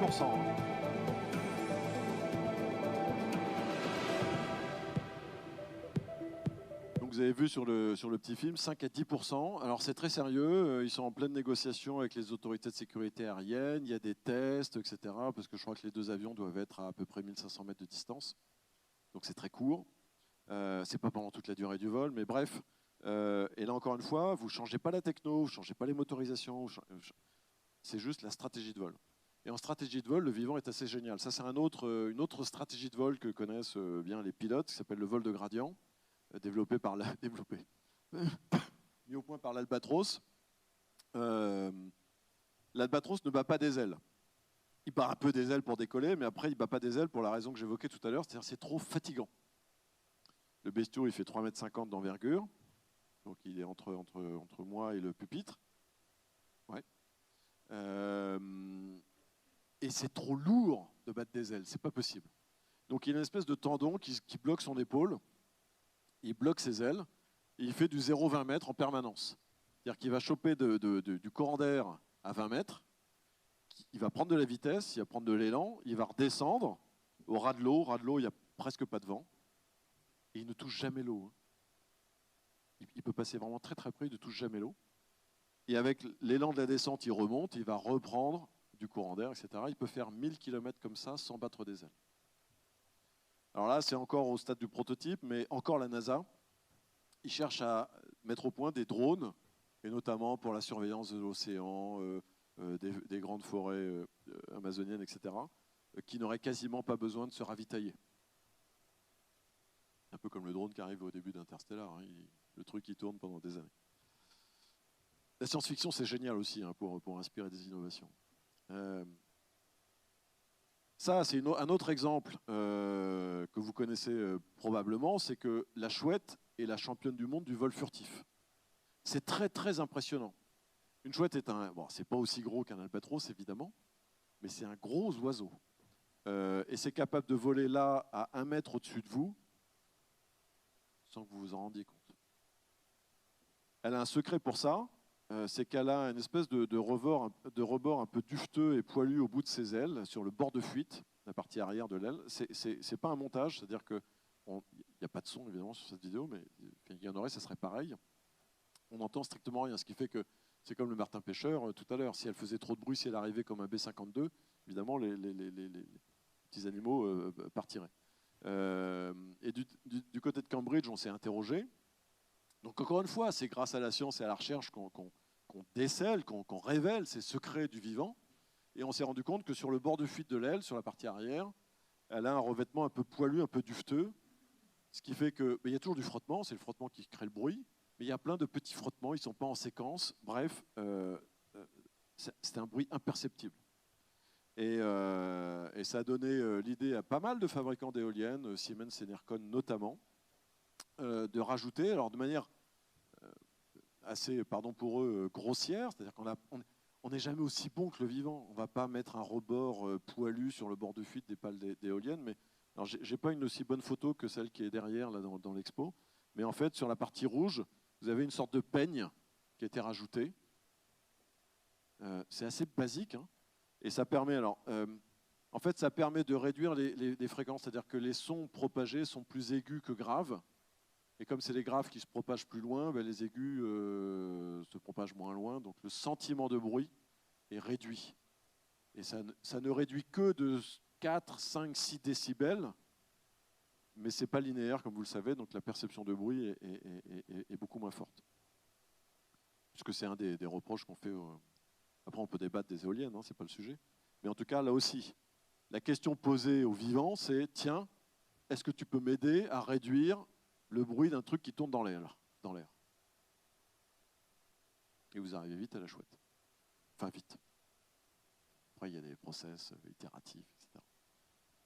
Donc vous avez vu sur le petit film, 5 à 10%. Alors c'est très sérieux, ils sont en pleine négociation avec les autorités de sécurité aérienne, il y a des tests, etc. Parce que je crois que les 2 avions doivent être à peu près 1500 mètres de distance. Donc c'est très court. C'est pas pendant toute la durée du vol, mais bref. Et là encore une fois, vous ne changez pas la techno, vous ne changez pas les motorisations, c'est juste la stratégie de vol. Et en stratégie de vol, le vivant est assez génial. Ça, c'est une autre stratégie de vol que connaissent bien les pilotes, qui s'appelle le vol de gradient, développé mis au point par l'Albatros. L'Albatros ne bat pas des ailes. Il bat un peu des ailes pour décoller, mais après, il ne bat pas des ailes pour la raison que j'évoquais tout à l'heure, c'est-à-dire que c'est trop fatigant. Le bestiau, il fait 3,50 m d'envergure, donc il est entre moi et le pupitre. Ouais. Et c'est trop lourd de battre des ailes, c'est pas possible. Donc il y a une espèce de tendon qui bloque son épaule, il bloque ses ailes, et il fait du 0,20 m en permanence. C'est-à-dire qu'il va choper du courant d'air à 20 mètres, il va prendre de la vitesse, il va prendre de l'élan, il va redescendre au ras de l'eau, il n'y a presque pas de vent, et il ne touche jamais l'eau. Il peut passer vraiment très très près, il ne touche jamais l'eau. Et avec l'élan de la descente, il remonte, il va reprendre du courant d'air, etc. Il peut faire 1000 km comme ça sans battre des ailes. Alors là, c'est encore au stade du prototype, mais encore la NASA, ils cherchent à mettre au point des drones, et notamment pour la surveillance de l'océan, des grandes forêts amazoniennes, etc., qui n'auraient quasiment pas besoin de se ravitailler. Un peu comme le drone qui arrive au début d'Interstellar, hein, le truc qui tourne pendant des années. La science-fiction, c'est génial aussi hein, pour inspirer des innovations. Ça, c'est un autre exemple que vous connaissez probablement, c'est que la Chouette est la championne du monde du vol furtif. C'est très, très impressionnant. Une chouette est bon, c'est pas aussi gros qu'un albatros, évidemment, mais c'est un gros oiseau. Et c'est capable de voler là, à 1 mètre au-dessus de vous, sans que vous vous en rendiez compte. Elle a un secret pour ça, c'est qu'elle a une espèce de rebord un peu dufteux et poilu au bout de ses ailes, sur le bord de fuite, la partie arrière de l'aile. C'est pas un montage, c'est-à-dire qu'il n'y a pas de son évidemment sur cette vidéo, mais il y en aurait, ça serait pareil. On n'entend strictement rien, ce qui fait que c'est comme le martin pêcheur tout à l'heure. Si elle faisait trop de bruit, si elle arrivait comme un B-52, évidemment les petits animaux partiraient. Et du côté de Cambridge, on s'est interrogé. Donc encore une fois, c'est grâce à la science et à la recherche qu'on décèle, qu'on révèle ces secrets du vivant. Et on s'est rendu compte que sur le bord de fuite de l'aile, sur la partie arrière, elle a un revêtement un peu poilu, un peu dufteux, ce qui fait qu'il y a toujours du frottement, c'est le frottement qui crée le bruit, Mais il y a plein de petits frottements, ils ne sont pas en séquence. Bref, c'est un bruit imperceptible. Et ça a donné l'idée à pas mal de fabricants d'éoliennes, Siemens Enercon notamment, de rajouter, alors de manière assez, pardon pour eux, grossière, c'est-à-dire qu'on n'est jamais aussi bon que le vivant. On ne va pas mettre un rebord poilu sur le bord de fuite des pales d'éoliennes, mais je n'ai pas une aussi bonne photo que celle qui est derrière là, dans l'expo, mais en fait, sur la partie rouge, vous avez une sorte de peigne qui a été rajoutée. C'est assez basique, hein, et ça permet, en fait, ça permet de réduire les fréquences, c'est-à-dire que les sons propagés sont plus aigus que graves. Et comme c'est les graves qui se propagent plus loin, ben les aigus se propagent moins loin. Donc le sentiment de bruit est réduit. Et ça ne réduit que de 4, 5, 6 décibels. Mais ce n'est pas linéaire, comme vous le savez. Donc la perception de bruit est beaucoup moins forte. Puisque c'est un des reproches qu'on fait. Après, on peut débattre des éoliennes, hein, ce n'est pas le sujet. Mais en tout cas, là aussi, la question posée aux vivants, c'est, tiens, est-ce que tu peux m'aider à réduire le bruit d'un truc qui tourne dans l'air. Et vous arrivez vite à la chouette. Enfin, vite. Après, il y a des process itératifs, etc.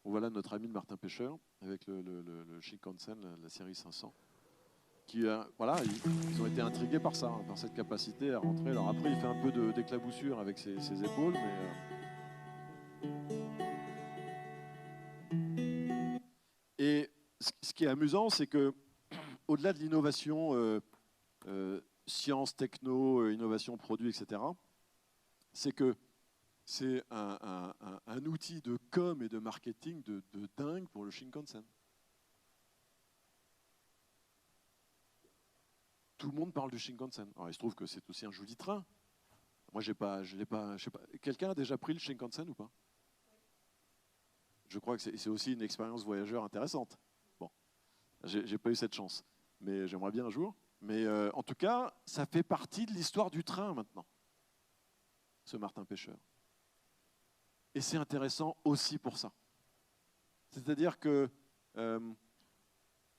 Donc, voilà notre ami Martin Pêcheur avec le Shinkansen, la série 500. Qui, voilà, ils ont été intrigués par ça, hein, par cette capacité à rentrer. Alors après, il fait un peu d'éclaboussure avec ses épaules, mais... Et ce qui est amusant, c'est que au-delà de l'innovation, science, techno, innovation, produit, etc., c'est que c'est un outil de com et de marketing de dingue pour le Shinkansen. Tout le monde parle du Shinkansen. Alors, il se trouve que c'est aussi un joli train. Moi, je l'ai pas. Quelqu'un a déjà pris le Shinkansen ou pas? Je crois que c'est aussi une expérience voyageur intéressante. Bon, j'ai pas eu cette chance, mais j'aimerais bien un jour. Mais en tout cas, ça fait partie de l'histoire du train maintenant, ce Martin Pêcheur. Et c'est intéressant aussi pour ça. C'est-à-dire que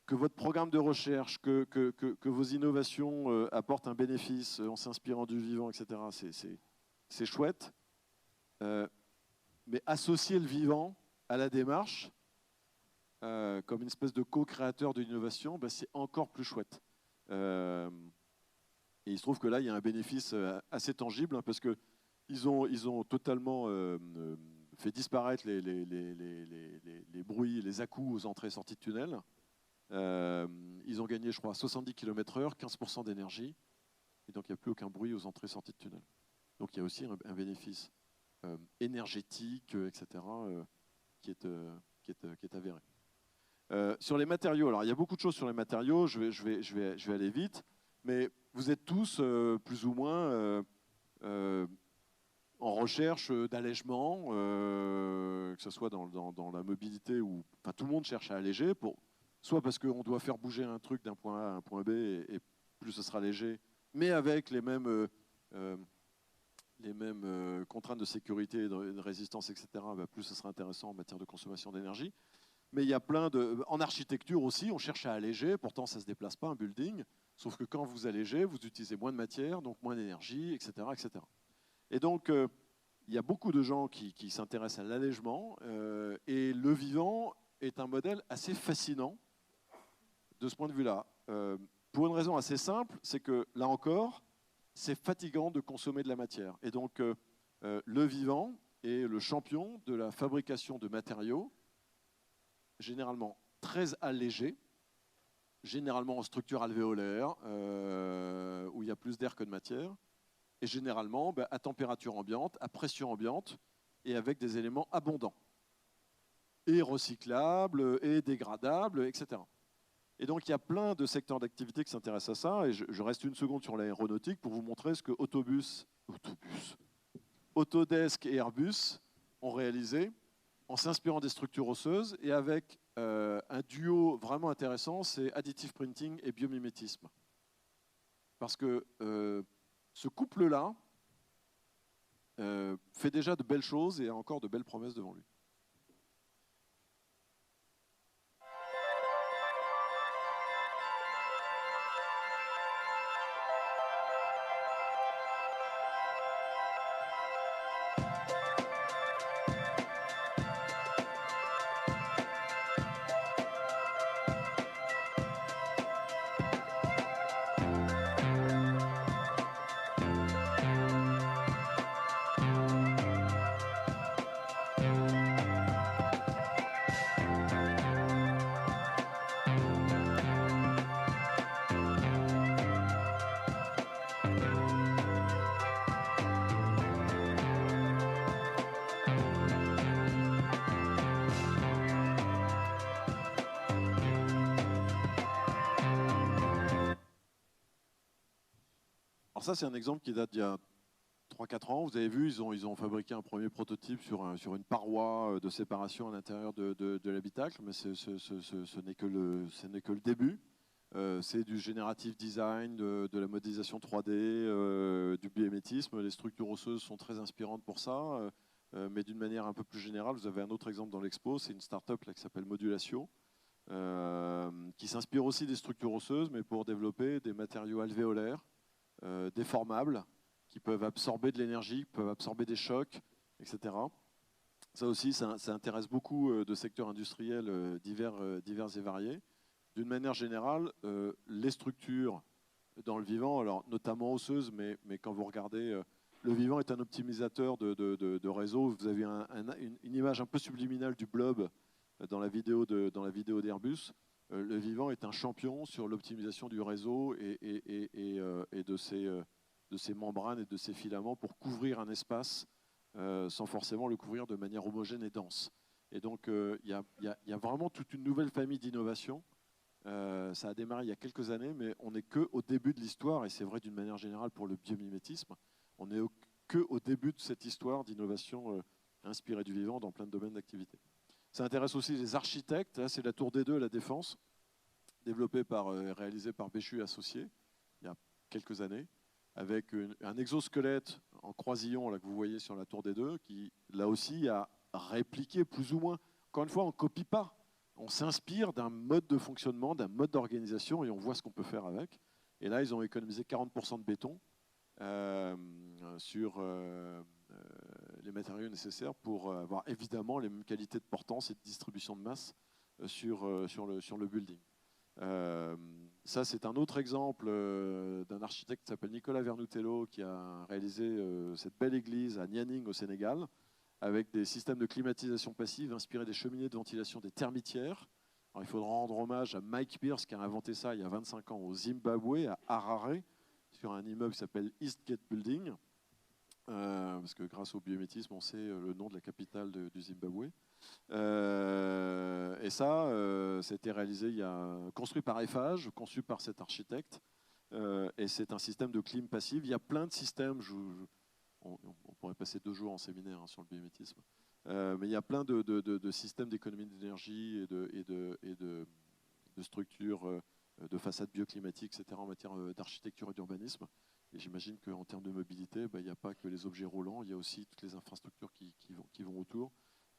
votre programme de recherche, que vos innovations apportent un bénéfice en s'inspirant du vivant, etc., c'est chouette. Mais associer le vivant à la démarche, comme une espèce de co-créateur de l'innovation, ben, c'est encore plus chouette. Et il se trouve que là, il y a un bénéfice assez tangible, hein, parce qu'ils ont totalement fait disparaître les bruits, les à-coups aux entrées et sorties de tunnels. Ils ont gagné, je crois, 70 km/h, 15% d'énergie, et donc il n'y a plus aucun bruit aux entrées et sorties de tunnels. Donc il y a aussi un bénéfice énergétique, etc., qui est avéré. Sur les matériaux, alors il y a beaucoup de choses sur les matériaux, je vais aller vite, mais vous êtes tous plus ou moins en recherche d'allègement, que ce soit dans la mobilité ou enfin, tout le monde cherche à alléger, soit parce qu'on doit faire bouger un truc d'un point A à un point B et plus ce sera léger, mais avec les mêmes contraintes de sécurité et de résistance, etc., bah, plus ce sera intéressant en matière de consommation d'énergie. Mais il y a en architecture aussi, on cherche à alléger, pourtant ça ne se déplace pas un building, sauf que quand vous allégez, vous utilisez moins de matière, donc moins d'énergie, etc., etc. Et donc, il y a beaucoup de gens qui s'intéressent à l'allègement, et le vivant est un modèle assez fascinant de ce point de vue-là. Pour une raison assez simple, c'est que, là encore, c'est fatigant de consommer de la matière. Et donc, le vivant est le champion de la fabrication de matériaux, généralement très allégés, généralement en structure alvéolaire, où il y a plus d'air que de matière, et généralement à température ambiante, à pression ambiante, et avec des éléments abondants, et recyclables, et dégradables, etc. Et donc il y a plein de secteurs d'activité qui s'intéressent à ça, et je reste une seconde sur l'aéronautique pour vous montrer ce que Autodesk et Airbus ont réalisé en s'inspirant des structures osseuses et avec un duo vraiment intéressant, c'est additive printing et biomimétisme. Parce que ce couple-là fait déjà de belles choses et a encore de belles promesses devant lui. Alors ça, c'est un exemple qui date d'il y a 3-4 ans. Vous avez vu, ils ont fabriqué un premier prototype sur une paroi de séparation à l'intérieur de l'habitacle, mais ce n'est que le début. C'est du générative design, de la modélisation 3D, du biométisme. Les structures osseuses sont très inspirantes pour ça, mais d'une manière un peu plus générale, vous avez un autre exemple dans l'expo, c'est une start-up là, qui s'appelle Modulatio, qui s'inspire aussi des structures osseuses, mais pour développer des matériaux alvéolaires, déformables, qui peuvent absorber de l'énergie, qui peuvent absorber des chocs, etc. Ça aussi, ça intéresse beaucoup de secteurs industriels divers et variés. D'une manière générale, les structures dans le vivant, alors notamment osseuses, mais quand vous regardez, le vivant est un optimisateur de réseau. Vous avez une image un peu subliminale du blob dans la vidéo d'Airbus. Le vivant est un champion sur l'optimisation du réseau et de ses membranes et de ses filaments pour couvrir un espace sans forcément le couvrir de manière homogène et dense. Et donc, il y a vraiment toute une nouvelle famille d'innovations. Ça a démarré il y a quelques années, mais on n'est qu'au début de l'histoire, et c'est vrai d'une manière générale pour le biomimétisme, on n'est qu'au début de cette histoire d'innovation inspirée du vivant dans plein de domaines d'activité. Ça intéresse aussi les architectes. Là, c'est la tour D2 à la Défense, développée réalisée par Béchu Associés il y a quelques années, avec un exosquelette en croisillon là, que vous voyez sur la tour D2, qui là aussi a répliqué plus ou moins. Encore une fois, on ne copie pas. On s'inspire d'un mode de fonctionnement, d'un mode d'organisation, et on voit ce qu'on peut faire avec. Et là, ils ont économisé 40% de béton sur les matériaux nécessaires pour avoir évidemment les mêmes qualités de portance et de distribution de masse sur le building. Ça, c'est un autre exemple d'un architecte qui s'appelle Nicolas Vernutello, qui a réalisé cette belle église à Nianing au Sénégal, avec des systèmes de climatisation passive inspirés des cheminées de ventilation des termitières. Alors, il faudra rendre hommage à Mike Pierce, qui a inventé ça il y a 25 ans au Zimbabwe, à Harare, sur un immeuble qui s'appelle Eastgate Building, parce que grâce au biométisme, on sait le nom de la capitale du Zimbabwe. Et ça, c'était réalisé, construit par Eiffage, conçu par cet architecte, et c'est un système de clim passive. Il y a plein de systèmes, on pourrait passer 2 jours en séminaire sur le biométisme, mais il y a plein de systèmes d'économie d'énergie et de structures de façades bioclimatiques, etc., en matière d'architecture et d'urbanisme. Et j'imagine qu'en termes de mobilité, il n'y a pas que les objets roulants, il y a aussi toutes les infrastructures qui vont autour.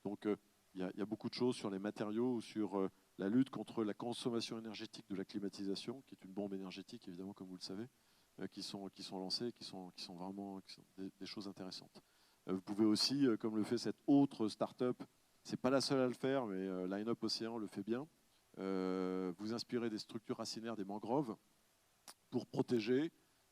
Donc il y a beaucoup de choses sur les matériaux, sur la lutte contre la consommation énergétique de la climatisation, qui est une bombe énergétique, évidemment, comme vous le savez, qui sont lancées, qui sont vraiment des choses intéressantes. Vous pouvez aussi, comme le fait cette autre start-up, c'est pas la seule à le faire, mais Line Up Océan le fait bien, vous inspirer des structures racinaires des mangroves pour protéger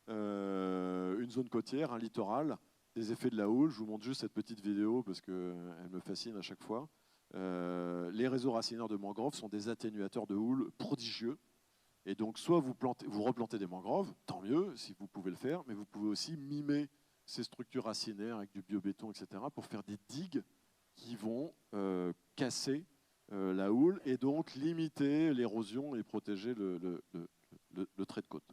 une zone côtière, un littoral, des effets de la houle. Je vous montre juste cette petite vidéo parce qu'elle me fascine à chaque fois. Les réseaux racinaires de mangroves sont des atténuateurs de houle prodigieux. Et donc, soit vous replantez des mangroves, tant mieux si vous pouvez le faire, mais vous pouvez aussi mimer ces structures racinaires avec du biobéton, etc., pour faire des digues qui vont casser la houle et donc limiter l'érosion et protéger le trait de côte.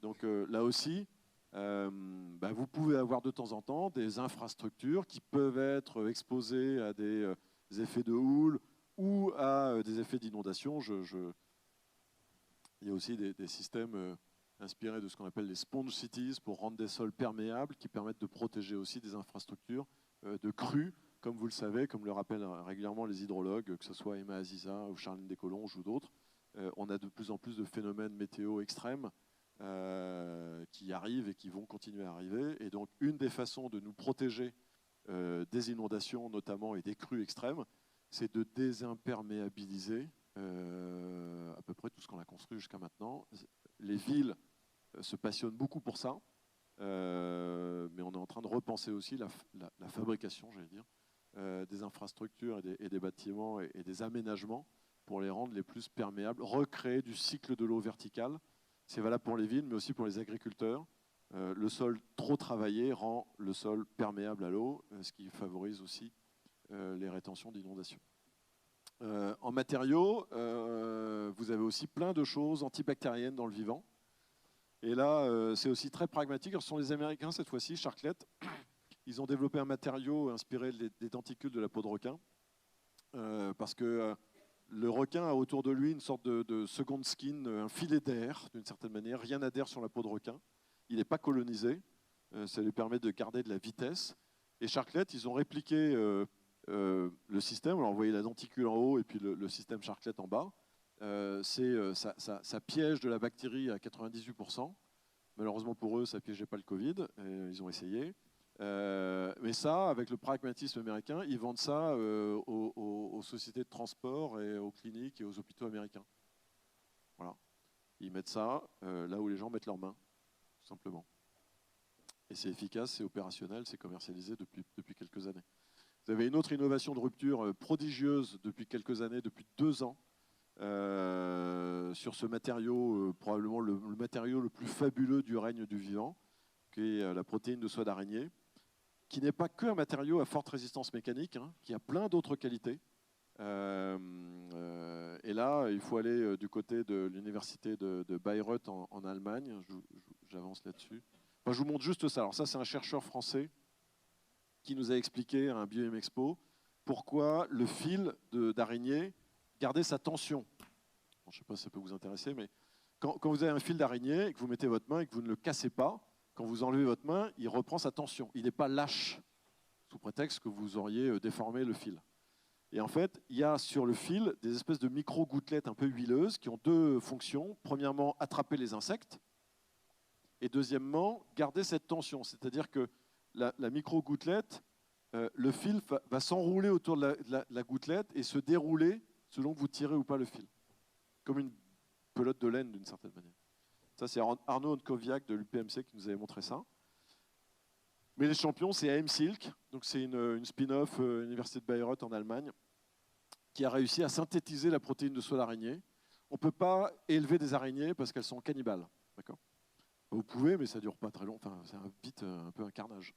Donc là aussi, vous pouvez avoir de temps en temps des infrastructures qui peuvent être exposées à des effets de houle ou à des effets d'inondation. Il y a aussi des systèmes inspirés de ce qu'on appelle les sponge cities pour rendre des sols perméables qui permettent de protéger aussi des infrastructures de crues, comme vous le savez, comme le rappellent régulièrement les hydrologues, que ce soit Emma Aziza ou Charline Descolonges ou d'autres. On a de plus en plus de phénomènes météo extrêmes qui arrivent et qui vont continuer à arriver. Et donc, une des façons de nous protéger des inondations notamment et des crues extrêmes, c'est de désimperméabiliser à peu près tout ce qu'on a construit jusqu'à maintenant. Les villes se passionnent beaucoup pour ça, mais on est en train de repenser aussi la fabrication, j'allais dire, des infrastructures et des bâtiments et des aménagements pour les rendre les plus perméables, recréer du cycle de l'eau verticale. C'est valable pour les villes, mais aussi pour les agriculteurs. Le sol trop travaillé rend le sol perméable à l'eau, ce qui favorise aussi les rétentions d'inondations. En matériaux, vous avez aussi plein de choses antibactériennes dans le vivant. Et là, c'est aussi très pragmatique. Alors, ce sont les Américains, cette fois-ci, Sharklet. Ils ont développé un matériau inspiré des tentacules de la peau de requin, parce que le requin a autour de lui une sorte de second skin, un filet d'air, d'une certaine manière. Rien n'adhère sur la peau de requin. Il n'est pas colonisé. Ça lui permet de garder de la vitesse. Et Sharklet, ils ont répliqué le système. Alors, vous voyez la denticule en haut et puis le système Sharklet en bas. Ça piège de la bactérie à 98%. Malheureusement pour eux, ça ne piégeait pas le Covid. Ils ont essayé. Mais ça, avec le pragmatisme américain, ils vendent ça aux sociétés de transport et aux cliniques et aux hôpitaux américains. Voilà. Ils mettent ça là où les gens mettent leurs mains, tout simplement. Et c'est efficace, c'est opérationnel, c'est commercialisé depuis quelques années. Vous avez une autre innovation de rupture prodigieuse depuis quelques années, depuis 2 ans, sur ce matériau, probablement le matériau le plus fabuleux du règne du vivant, qui est la protéine de soie d'araignée, qui n'est pas qu'un matériau à forte résistance mécanique, hein, qui a plein d'autres qualités. Et là, il faut aller du côté de l'université de Bayreuth en Allemagne. J'avance là-dessus. Enfin, je vous montre juste ça. Alors ça, c'est un chercheur français qui nous a expliqué à un Bioem Expo pourquoi le fil d'araignée gardait sa tension. Bon, je ne sais pas si ça peut vous intéresser, mais quand vous avez un fil d'araignée et que vous mettez votre main et que vous ne le cassez pas, quand vous enlevez votre main, il reprend sa tension. Il n'est pas lâche, sous prétexte que vous auriez déformé le fil. Et en fait, il y a sur le fil des espèces de micro-gouttelettes un peu huileuses qui ont 2 fonctions. Premièrement, attraper les insectes. Et deuxièmement, garder cette tension. C'est-à-dire que la micro-gouttelette, le fil va s'enrouler autour de la gouttelette et se dérouler selon que vous tirez ou pas le fil. Comme une pelote de laine d'une certaine manière. Ça, c'est Arnaud Onkoviak de l'UPMC qui nous avait montré ça. Mais les champions, c'est AM-Silk, donc c'est une spin-off Université de Bayreuth en Allemagne, qui a réussi à synthétiser la protéine de soie d'araignée. On ne peut pas élever des araignées parce qu'elles sont cannibales. Vous pouvez, mais ça ne dure pas très longtemps. Enfin, c'est vite un peu un carnage.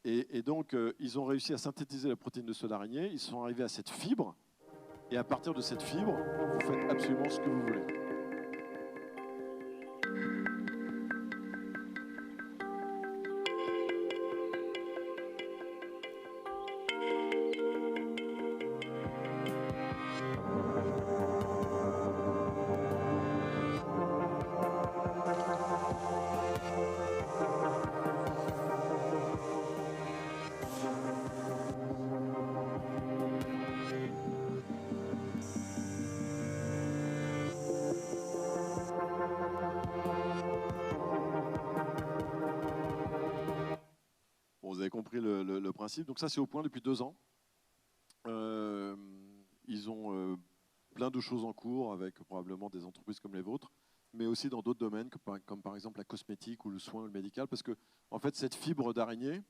Et donc, ils ont réussi à synthétiser la protéine de soie d'araignée. Ils sont arrivés à cette fibre. Et à partir de cette fibre, vous faites absolument ce que vous voulez. Vous avez compris le principe. Donc ça, c'est au point depuis 2 ans. Ils ont plein de choses en cours avec probablement des entreprises comme les vôtres, mais aussi dans d'autres domaines, comme par exemple la cosmétique ou le soin ou le médical, parce que en fait, cette fibre d'araignée,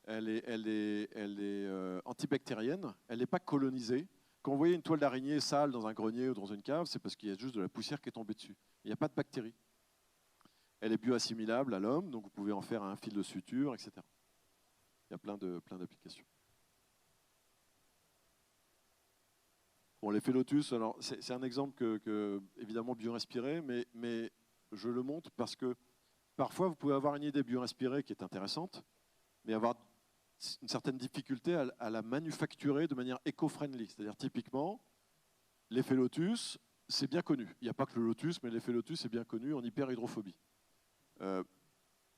elle est antibactérienne, elle n'est pas colonisée. Quand vous voyez une toile d'araignée sale dans un grenier ou dans une cave, c'est parce qu'il y a juste de la poussière qui est tombée dessus. Il n'y a pas de bactéries. Elle est bioassimilable à l'homme, donc vous pouvez en faire un fil de suture, etc. Il y a plein d'applications. Bon, l'effet lotus, alors c'est un exemple que évidemment bioinspiré, mais je le montre parce que parfois vous pouvez avoir une idée bioinspirée qui est intéressante, mais avoir une certaine difficulté à la manufacturer de manière éco-friendly. C'est-à-dire typiquement, l'effet lotus, c'est bien connu. Il n'y a pas que le lotus, mais l'effet lotus est bien connu en hyperhydrophobie.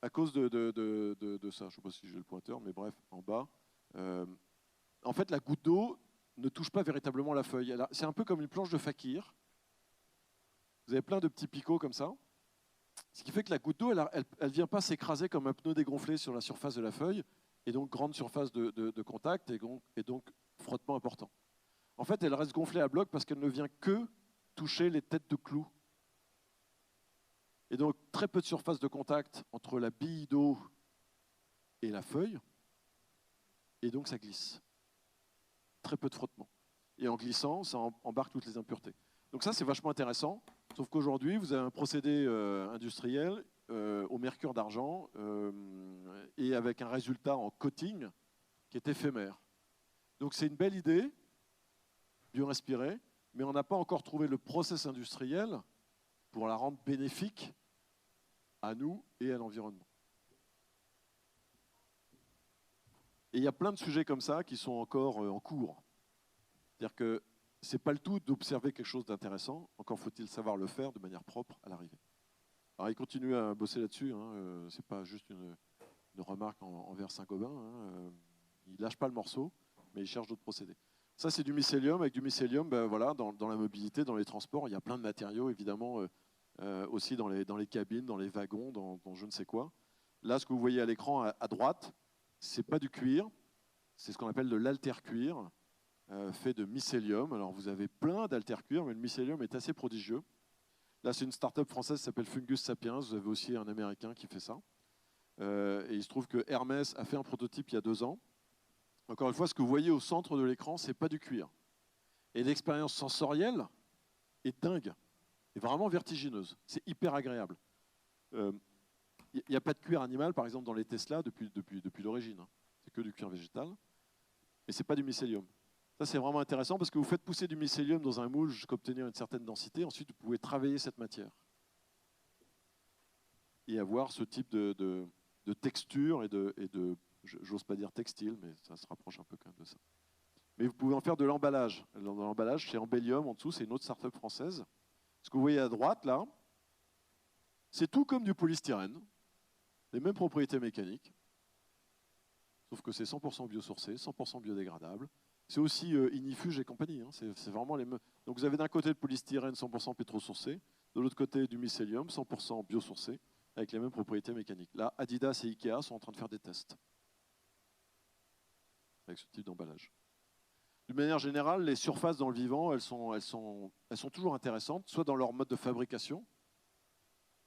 À cause de ça, je ne sais pas si j'ai le pointeur, mais bref, en bas. En fait, la goutte d'eau ne touche pas véritablement la feuille. C'est un peu comme une planche de fakir. Vous avez plein de petits picots comme ça. Ce qui fait que la goutte d'eau, elle ne vient pas s'écraser comme un pneu dégonflé sur la surface de la feuille, et donc grande surface de contact, et donc frottement important. En fait, elle reste gonflée à bloc parce qu'elle ne vient que toucher les têtes de clous. Et donc, très peu de surface de contact entre la bille d'eau et la feuille, et donc ça glisse. Très peu de frottement. Et en glissant, ça embarque toutes les impuretés. Donc ça, c'est vachement intéressant, sauf qu'aujourd'hui, vous avez un procédé industriel au mercure d'argent et avec un résultat en coating qui est éphémère. Donc c'est une belle idée, bioinspirée, mais on n'a pas encore trouvé le process industriel pour la rendre bénéfique à nous et à l'environnement. Et il y a plein de sujets comme ça qui sont encore en cours. C'est-à-dire que ce n'est pas le tout d'observer quelque chose d'intéressant, encore faut-il savoir le faire de manière propre à l'arrivée. Alors il continue à bosser là-dessus, hein, ce n'est pas juste une remarque envers Saint-Gobain, hein, il ne lâche pas le morceau, mais il cherche d'autres procédés. Ça c'est du mycélium, avec du mycélium, ben, voilà, dans la mobilité, dans les transports, il y a plein de matériaux évidemment, aussi dans les cabines, dans les wagons, dans je ne sais quoi. Là ce que vous voyez à l'écran à droite, ce n'est pas du cuir, c'est ce qu'on appelle de l'altercuir, fait de mycélium. Alors vous avez plein d'altercuir, mais le mycélium est assez prodigieux. Là c'est une start-up française qui s'appelle Fungus Sapiens, vous avez aussi un américain qui fait ça. Et il se trouve que Hermès a fait un prototype il y a 2 ans. Encore une fois, ce que vous voyez au centre de l'écran, ce n'est pas du cuir. Et l'expérience sensorielle est dingue, est vraiment vertigineuse. C'est hyper agréable. Il n'y a pas de cuir animal, par exemple, dans les Tesla depuis l'origine. Hein. C'est que du cuir végétal. Mais ce n'est pas du mycélium. Ça, c'est vraiment intéressant parce que vous faites pousser du mycélium dans un moule jusqu'à obtenir une certaine densité. Ensuite, vous pouvez travailler cette matière. Et avoir ce type de texture et de j'ose pas dire textile, mais ça se rapproche un peu quand même de ça. Mais vous pouvez en faire de l'emballage. Dans l'emballage, chez Embellium, en dessous, c'est une autre start-up française. Ce que vous voyez à droite, là, c'est tout comme du polystyrène, les mêmes propriétés mécaniques, sauf que c'est 100% biosourcé, 100% biodégradable. C'est aussi ignifuge et compagnie. Hein. C'est vraiment les mêmes. Donc vous avez d'un côté le polystyrène 100% pétrosourcé, de l'autre côté du mycélium 100% biosourcé, avec les mêmes propriétés mécaniques. Là, Adidas et Ikea sont en train de faire des tests avec ce type d'emballage. D'une manière générale, les surfaces dans le vivant, elles sont toujours intéressantes, soit dans leur mode de fabrication,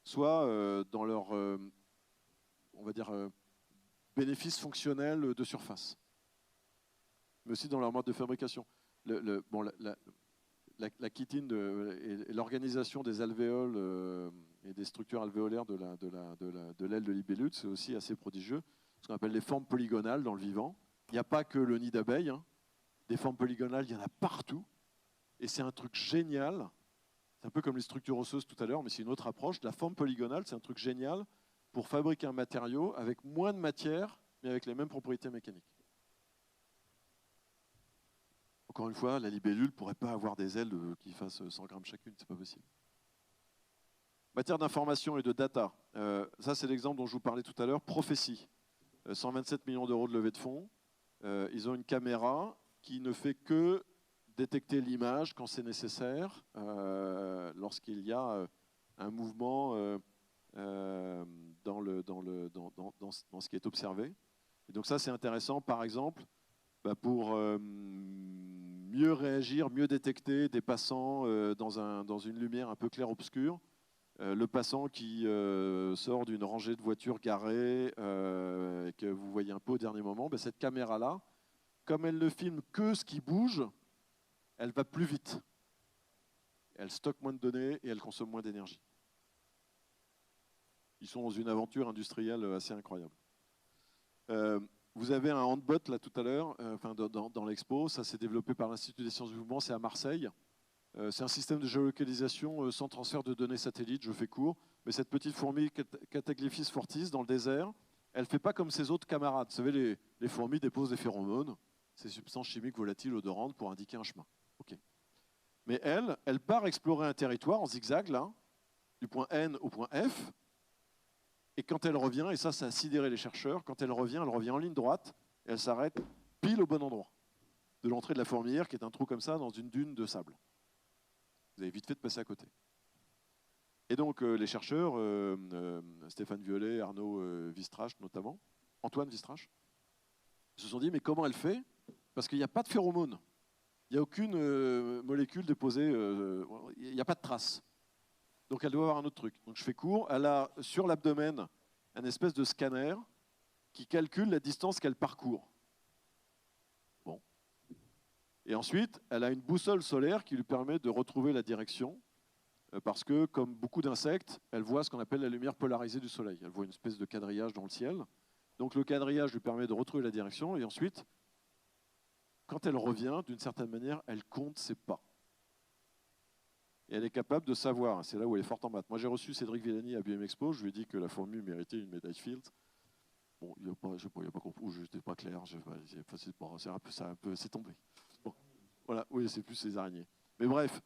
soit dans leur, on va dire, bénéfices fonctionnels de surface, mais aussi dans leur mode de fabrication. La chitine et l'organisation des alvéoles et des structures alvéolaires de l'aile de libellule, c'est aussi assez prodigieux, ce qu'on appelle les formes polygonales dans le vivant. Il n'y a pas que le nid d'abeille, hein. Des formes polygonales, il y en a partout, et c'est un truc génial. C'est un peu comme les structures osseuses tout à l'heure, mais c'est une autre approche. La forme polygonale, c'est un truc génial pour fabriquer un matériau avec moins de matière, mais avec les mêmes propriétés mécaniques. Encore une fois, la libellule ne pourrait pas avoir des ailes qui fassent 100 grammes chacune, c'est pas possible. Matière d'information et de data. Ça, c'est l'exemple dont je vous parlais tout à l'heure. Prophétie. 127 millions d'euros de levée de fonds. Ils ont une caméra qui ne fait que détecter l'image quand c'est nécessaire, lorsqu'il y a un mouvement dans ce qui est observé. Et donc ça, c'est intéressant, par exemple, pour mieux réagir, mieux détecter des passants dans une lumière un peu clair-obscur. Le passant qui sort d'une rangée de voitures garées et que vous voyez un peu au dernier moment, cette caméra-là, comme elle ne filme que ce qui bouge, elle va plus vite. Elle stocke moins de données et elle consomme moins d'énergie. Ils sont dans une aventure industrielle assez incroyable. Vous avez un handbot là tout à l'heure, dans l'expo, ça s'est développé par l'Institut des sciences du mouvement, c'est à Marseille. C'est un système de géolocalisation sans transfert de données satellites, je fais court, mais cette petite fourmi Cataglyphis fortis dans le désert, elle ne fait pas comme ses autres camarades. Vous savez, les fourmis déposent des phéromones, ces substances chimiques volatiles odorantes pour indiquer un chemin. Okay. Mais elle part explorer un territoire en zigzag, là, du point N au point F, et quand elle revient, et ça a sidéré les chercheurs, quand elle revient en ligne droite, et elle s'arrête pile au bon endroit de l'entrée de la fourmilière, qui est un trou comme ça dans une dune de sable. Vous avez vite fait de passer à côté. Et donc les chercheurs, Stéphane Violet, Arnaud Wistrasch notamment, Antoine Wistrasch, se sont dit, mais comment elle fait? Parce qu'il n'y a pas de phéromones. Il n'y a aucune molécule déposée, il n'y a pas de trace. Donc elle doit avoir un autre truc. Donc je fais court, elle a sur l'abdomen un espèce de scanner qui calcule la distance qu'elle parcourt. Bon. Et ensuite, elle a une boussole solaire qui lui permet de retrouver la direction, parce que, comme beaucoup d'insectes, elle voit ce qu'on appelle la lumière polarisée du soleil. Elle voit une espèce de quadrillage dans le ciel. Donc le quadrillage lui permet de retrouver la direction, et ensuite, quand elle revient, d'une certaine manière, elle compte ses pas. Et elle est capable de savoir, c'est là où elle est forte en maths. Moi j'ai reçu Cédric Villani à Biomexpo, je lui ai dit que la fourmi méritait une médaille Fields. Bon, il n'a pas, pas compris, ou je n'étais pas clair, c'est tombé. Bon, voilà, oui, c'est plus les araignées. Mais bref,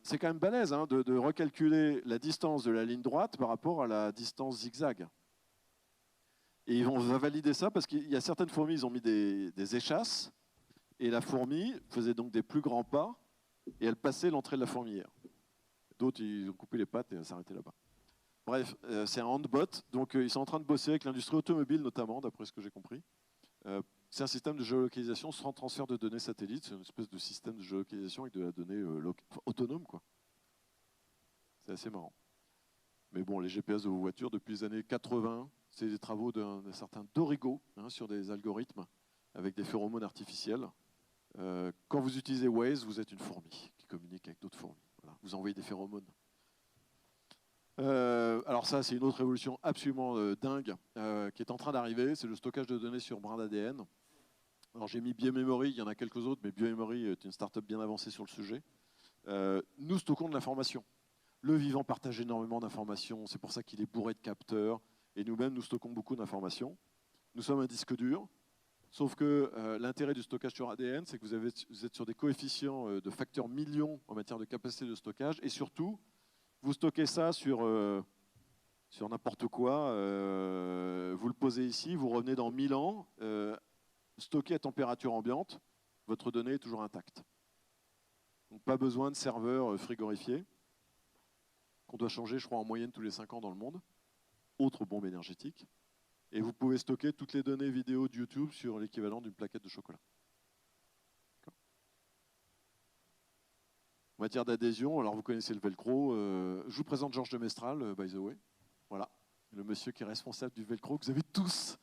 c'est quand même balèze hein, de recalculer la distance de la ligne droite par rapport à la distance zigzag. Et on va valider ça parce qu'il y a certaines fourmis, ils ont mis des échasses, et la fourmi faisait donc des plus grands pas, et elle passait l'entrée de la fourmilière. D'autres, ils ont coupé les pattes et elle s'arrêtait là-bas. Bref, c'est un handbot, donc ils sont en train de bosser avec l'industrie automobile notamment, d'après ce que j'ai compris. C'est un système de géolocalisation sans transfert de données satellites, c'est une espèce de système de géolocalisation avec de la donnée autonome, quoi. C'est assez marrant. Mais bon, les GPS de vos voitures, depuis les années 80, c'est des travaux d'un certain Dorigo hein, sur des algorithmes avec des phéromones artificiels. Quand vous utilisez Waze, vous êtes une fourmi qui communique avec d'autres fourmis. Voilà. Vous envoyez des phéromones. Alors ça, c'est une autre révolution absolument dingue qui est en train d'arriver. C'est le stockage de données sur brin d'ADN. Alors j'ai mis Biomemory, il y en a quelques autres, mais Biomemory est une start-up bien avancée sur le sujet. Nous stockons de l'information. Le vivant partage énormément d'informations, c'est pour ça qu'il est bourré de capteurs. Et nous-mêmes, nous stockons beaucoup d'informations. Nous sommes un disque dur, sauf que l'intérêt du stockage sur ADN, c'est que vous êtes sur des coefficients de facteurs millions en matière de capacité de stockage, et surtout, vous stockez ça sur n'importe quoi, vous le posez ici, vous revenez dans 1000 ans, stocké à température ambiante, votre donnée est toujours intacte. Donc pas besoin de serveurs frigorifiés, qu'on doit changer, je crois, en moyenne tous les 5 ans dans le monde. Autre bombe énergétique. Et vous pouvez stocker toutes les données vidéo de YouTube sur l'équivalent d'une plaquette de chocolat. En matière d'adhésion, alors vous connaissez le velcro. Je vous présente Georges de Mestral, by the way. Voilà, le monsieur qui est responsable du velcro que vous avez tous.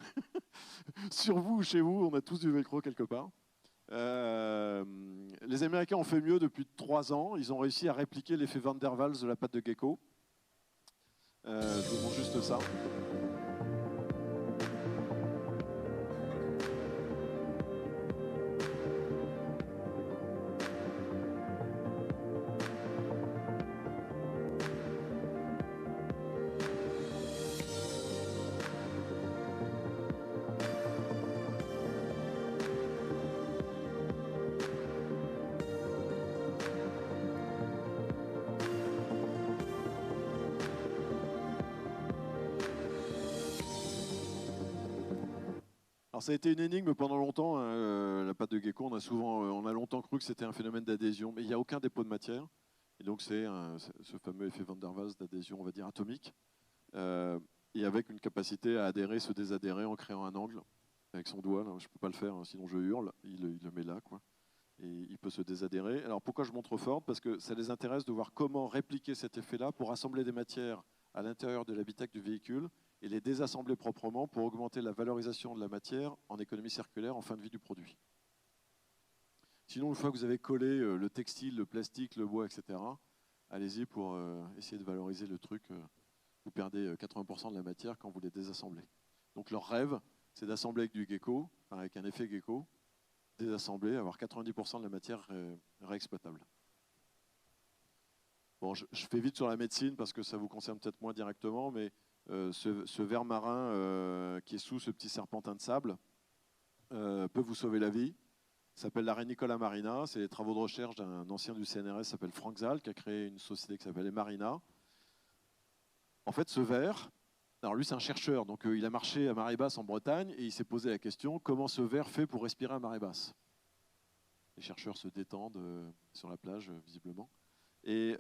Sur vous ou chez vous, on a tous du velcro quelque part. Les Américains ont fait mieux depuis 3 ans. Ils ont réussi à répliquer l'effet Van der Waals de la patte de gecko. Je vous montre juste ça. Alors ça a été une énigme pendant longtemps, hein, la pâte de gecko. On a longtemps cru que c'était un phénomène d'adhésion, mais il n'y a aucun dépôt de matière. Et donc c'est ce fameux effet Van der Waals d'adhésion, on va dire atomique, et avec une capacité à adhérer, se désadhérer en créant un angle avec son doigt. Là, je ne peux pas le faire, hein, sinon je hurle. Il le met là, quoi. Et il peut se désadhérer. Alors pourquoi je montre Ford? Parce que ça les intéresse de voir comment répliquer cet effet-là pour assembler des matières à l'intérieur de l'habitacle du véhicule et les désassembler proprement pour augmenter la valorisation de la matière en économie circulaire en fin de vie du produit. Sinon, une fois que vous avez collé le textile, le plastique, le bois, etc., allez-y pour essayer de valoriser le truc. Vous perdez 80% de la matière quand vous les désassemblez. Donc leur rêve, c'est d'assembler avec du gecko, enfin, avec un effet gecko, désassembler, avoir 90% de la matière réexploitable. Bon, je fais vite sur la médecine parce que ça vous concerne peut-être moins directement, mais ce ver marin qui est sous ce petit serpentin de sable peut vous sauver la vie. Ça s'appelle l'Arenicola marina. C'est les travaux de recherche d'un ancien du CNRS qui s'appelle Frank Zal, qui a créé une société qui s'appelle Marina. En fait, ce ver, alors lui c'est un chercheur, donc il a marché à marée basse en Bretagne et il s'est posé la question comment ce ver fait pour respirer à marée basse. Les chercheurs se détendent sur la plage, visiblement. Et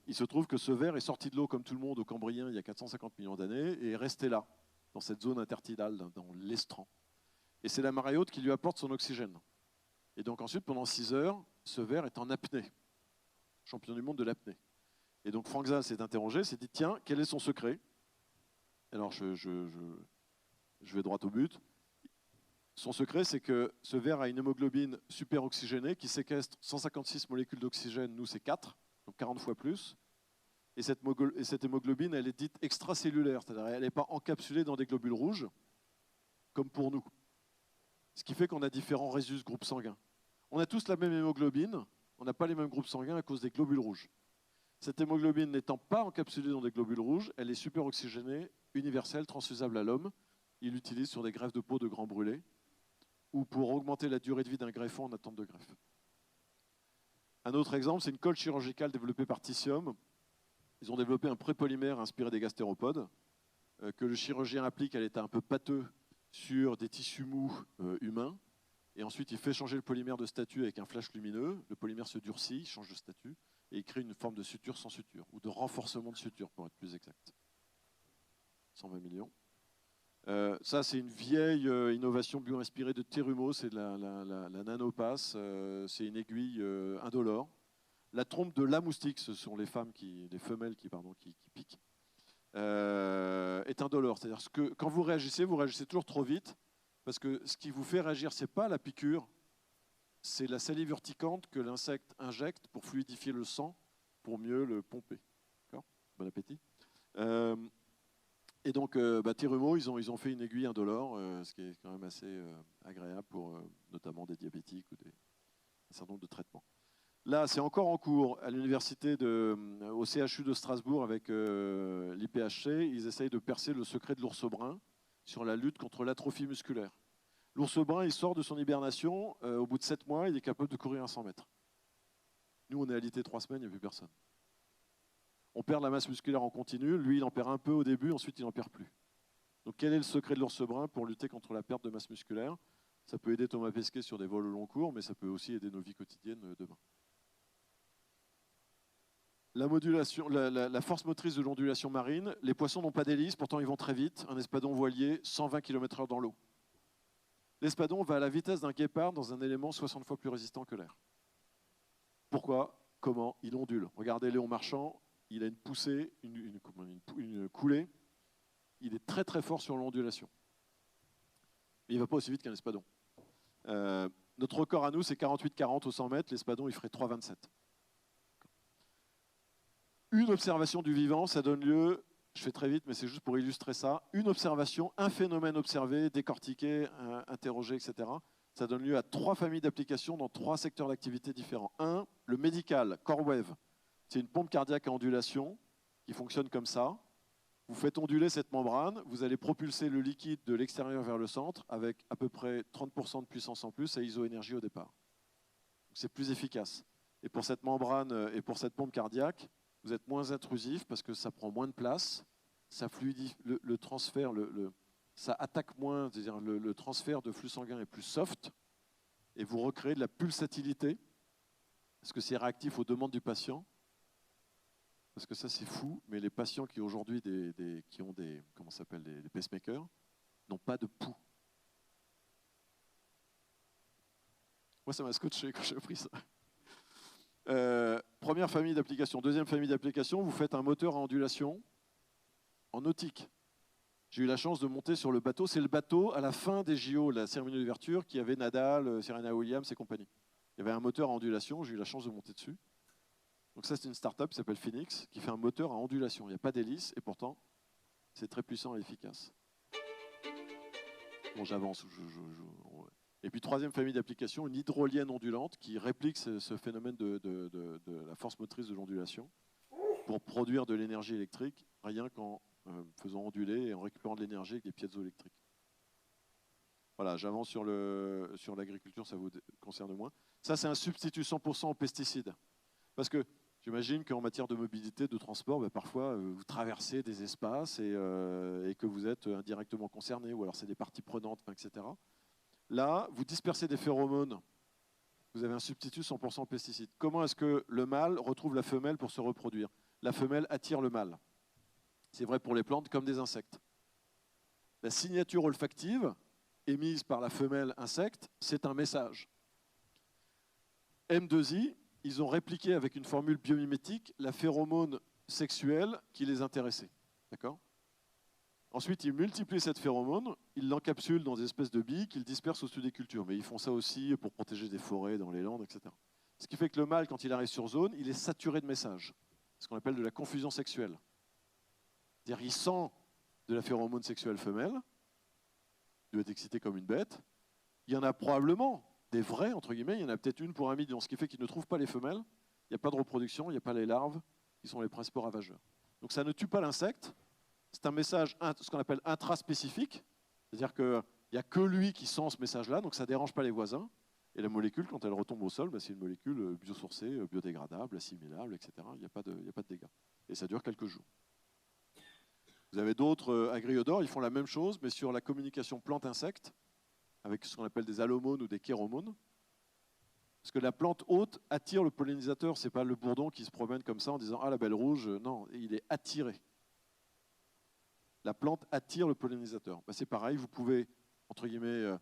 il se trouve que ce ver est sorti de l'eau comme tout le monde au Cambrien il y a 450 millions d'années et est resté là, dans cette zone intertidale, dans l'estran. Et c'est la marée haute qui lui apporte son oxygène. Et donc ensuite, pendant 6 heures, ce ver est en apnée, champion du monde de l'apnée. Et donc Frank Zal s'est interrogé, s'est dit, tiens, quel est son secret? Alors je vais droit au but. Son secret, c'est que ce ver a une hémoglobine super oxygénée qui séquestre 156 molécules d'oxygène, nous c'est 4, donc 40 fois plus. Et cette hémoglobine, elle est dite extracellulaire, c'est-à-dire elle n'est pas encapsulée dans des globules rouges, comme pour nous. Ce qui fait qu'on a différents rhésus groupes sanguins. On a tous la même hémoglobine, on n'a pas les mêmes groupes sanguins à cause des globules rouges. Cette hémoglobine n'étant pas encapsulée dans des globules rouges, elle est superoxygénée, universelle, transfusable à l'homme. Il l'utilise sur des greffes de peau de grands brûlés ou pour augmenter la durée de vie d'un greffon en attente de greffe. Un autre exemple, c'est une colle chirurgicale développée par Titium. Ils ont développé un prépolymère inspiré des gastéropodes que le chirurgien applique à l'état un peu pâteux sur des tissus mous humains. Et ensuite, il fait changer le polymère de statut avec un flash lumineux. Le polymère se durcit, change de statut, et il crée une forme de suture sans suture, ou de renforcement de suture, pour être plus exact. 120 millions. Ça, c'est une vieille innovation bio-inspirée de Terumo, c'est la nanopasse. C'est une aiguille indolore. La trompe de la moustique, ce sont les femmes les femelles qui piquent, est indolore. C'est-à-dire que quand vous réagissez toujours trop vite, parce que ce qui vous fait réagir, ce n'est pas la piqûre, c'est la salive urticante que l'insecte injecte pour fluidifier le sang, pour mieux le pomper. Bon appétit. Et donc, Terumo, ils ont fait une aiguille indolore, ce qui est quand même assez agréable pour notamment des diabétiques ou un certain nombre de traitements. Là, c'est encore en cours à l'université au CHU de Strasbourg avec l'IPHC. Ils essayent de percer le secret de l'ours brun sur la lutte contre l'atrophie musculaire. L'ours brun, il sort de son hibernation. Au bout de 7 mois, il est capable de courir à 100 mètres. Nous, on est alité 3 semaines, il n'y a plus personne. On perd la masse musculaire en continu. Lui, il en perd un peu au début, ensuite, il n'en perd plus. Donc, quel est le secret de l'ours brun pour lutter contre la perte de masse musculaire? Ça peut aider Thomas Pesquet sur des vols au long cours, mais ça peut aussi aider nos vies quotidiennes demain. La force motrice de l'ondulation marine, les poissons n'ont pas d'hélice, pourtant ils vont très vite. Un espadon voilier, 120 km/h dans l'eau. L'espadon va à la vitesse d'un guépard dans un élément 60 fois plus résistant que l'air. Pourquoi? Comment? Il ondule. Regardez Léon Marchand, il a une poussée, une coulée. Il est très très fort sur l'ondulation. Mais il ne va pas aussi vite qu'un espadon. Notre record à nous, c'est 48-40 au 100 mètres. L'espadon, il ferait 3,27. Une observation du vivant, ça donne lieu, je fais très vite, mais c'est juste pour illustrer ça, une observation, un phénomène observé, décortiqué, interrogé, etc. Ça donne lieu à 3 familles d'applications dans 3 secteurs d'activité différents. 1, le médical, CoreWave. C'est une pompe cardiaque à ondulation qui fonctionne comme ça. Vous faites onduler cette membrane, vous allez propulser le liquide de l'extérieur vers le centre avec à peu près 30% de puissance en plus à isoénergie au départ. C'est plus efficace. Et pour cette membrane et pour cette pompe cardiaque, vous êtes moins intrusif parce que ça prend moins de place, ça fluidifie le transfert, ça attaque moins, c'est-à-dire le transfert de flux sanguin est plus soft et vous recréez de la pulsatilité parce que c'est réactif aux demandes du patient. Parce que ça c'est fou, mais les patients qui aujourd'hui qui ont des pacemakers n'ont pas de pouls. Moi ça m'a scotché quand j'ai appris ça. Première famille d'application. Deuxième famille d'application, vous faites un moteur à ondulation en nautique. J'ai eu la chance de monter sur le bateau. C'est le bateau à la fin des JO, la cérémonie d'ouverture, qui avait Nadal, Serena Williams et compagnie. Il y avait un moteur à ondulation, j'ai eu la chance de monter dessus. Donc ça, c'est une start-up qui s'appelle Phoenix, qui fait un moteur à ondulation. Il n'y a pas d'hélice et pourtant, c'est très puissant et efficace. Bon, j'avance. Et puis, troisième famille d'applications, une hydrolienne ondulante qui réplique ce phénomène de la force motrice de l'ondulation pour produire de l'énergie électrique, rien qu'en faisant onduler et en récupérant de l'énergie avec des piézoélectriques. Voilà, j'avance sur l'agriculture, ça vous concerne moins. Ça, c'est un substitut 100% aux pesticides. Parce que j'imagine qu'en matière de mobilité, de transport, parfois, vous traversez des espaces et que vous êtes indirectement concerné, ou alors c'est des parties prenantes, etc. Là, vous dispersez des phéromones, vous avez un substitut 100% pesticides. Comment est-ce que le mâle retrouve la femelle pour se reproduire? La femelle attire le mâle. C'est vrai pour les plantes comme des insectes. La signature olfactive émise par la femelle insecte, c'est un message. M2I, ils ont répliqué avec une formule biomimétique la phéromone sexuelle qui les intéressait. D'accord ? Ensuite, ils multiplient cette phéromone, ils l'encapsulent dans des espèces de billes qu'ils dispersent au-dessus des cultures. Mais ils font ça aussi pour protéger des forêts dans les landes, etc. Ce qui fait que le mâle, quand il arrive sur zone, il est saturé de messages. Ce qu'on appelle de la confusion sexuelle. C'est-à-dire qu'il sent de la phéromone sexuelle femelle, il doit être excité comme une bête. Il y en a probablement des vrais, entre guillemets, il y en a peut-être une pour 1 million, ce qui fait qu'il ne trouve pas les femelles, il n'y a pas de reproduction, il n'y a pas les larves, qui sont les principaux ravageurs. Donc ça ne tue pas l'insecte, c'est un message, ce qu'on appelle intraspécifique, c'est-à-dire qu'il n'y a que lui qui sent ce message-là, donc ça ne dérange pas les voisins. Et la molécule, quand elle retombe au sol, c'est une molécule biosourcée, biodégradable, assimilable, etc. Il n'y a pas de dégâts. Et ça dure quelques jours. Vous avez d'autres agriodores, ils font la même chose, mais sur la communication plante-insecte, avec ce qu'on appelle des allomones ou des chéromones. Parce que la plante hôte attire le pollinisateur, ce n'est pas le bourdon qui se promène comme ça en disant « Ah, la belle rouge », non, il est attiré. La plante attire le pollinisateur. C'est pareil, vous pouvez, entre guillemets,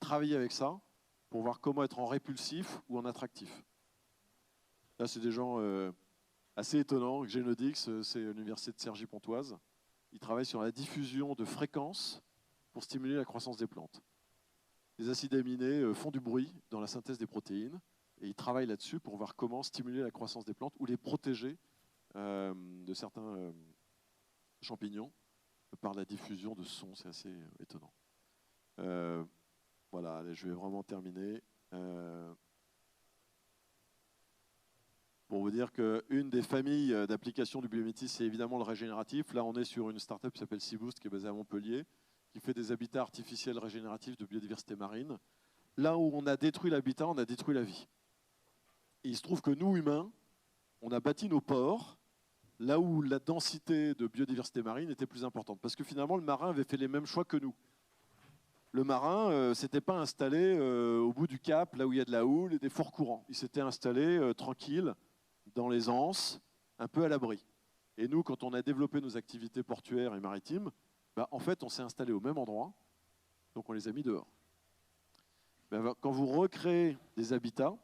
travailler avec ça pour voir comment être en répulsif ou en attractif. Là, c'est des gens assez étonnants. Genodix, c'est l'université de Cergy-Pontoise. Ils travaillent sur la diffusion de fréquences pour stimuler la croissance des plantes. Les acides aminés font du bruit dans la synthèse des protéines et ils travaillent là-dessus pour voir comment stimuler la croissance des plantes ou les protéger de certains champignons par la diffusion de sons. C'est assez étonnant. Voilà, allez, je vais vraiment terminer. Pour vous dire qu'une des familles d'applications du biomimétisme, c'est évidemment le régénératif. Là, on est sur une start-up qui s'appelle Seaboost, qui est basée à Montpellier, qui fait des habitats artificiels régénératifs de biodiversité marine. Là où on a détruit l'habitat, on a détruit la vie. Et il se trouve que nous, humains, on a bâti nos ports là où la densité de biodiversité marine était plus importante. Parce que finalement, le marin avait fait les mêmes choix que nous. Le marin ne s'était pas installé au bout du cap, là où il y a de la houle et des forts courants. Il s'était installé tranquille, dans les anses, un peu à l'abri. Et nous, quand on a développé nos activités portuaires et maritimes, en fait, on s'est installé au même endroit, donc on les a mis dehors. Quand vous recréez des habitats,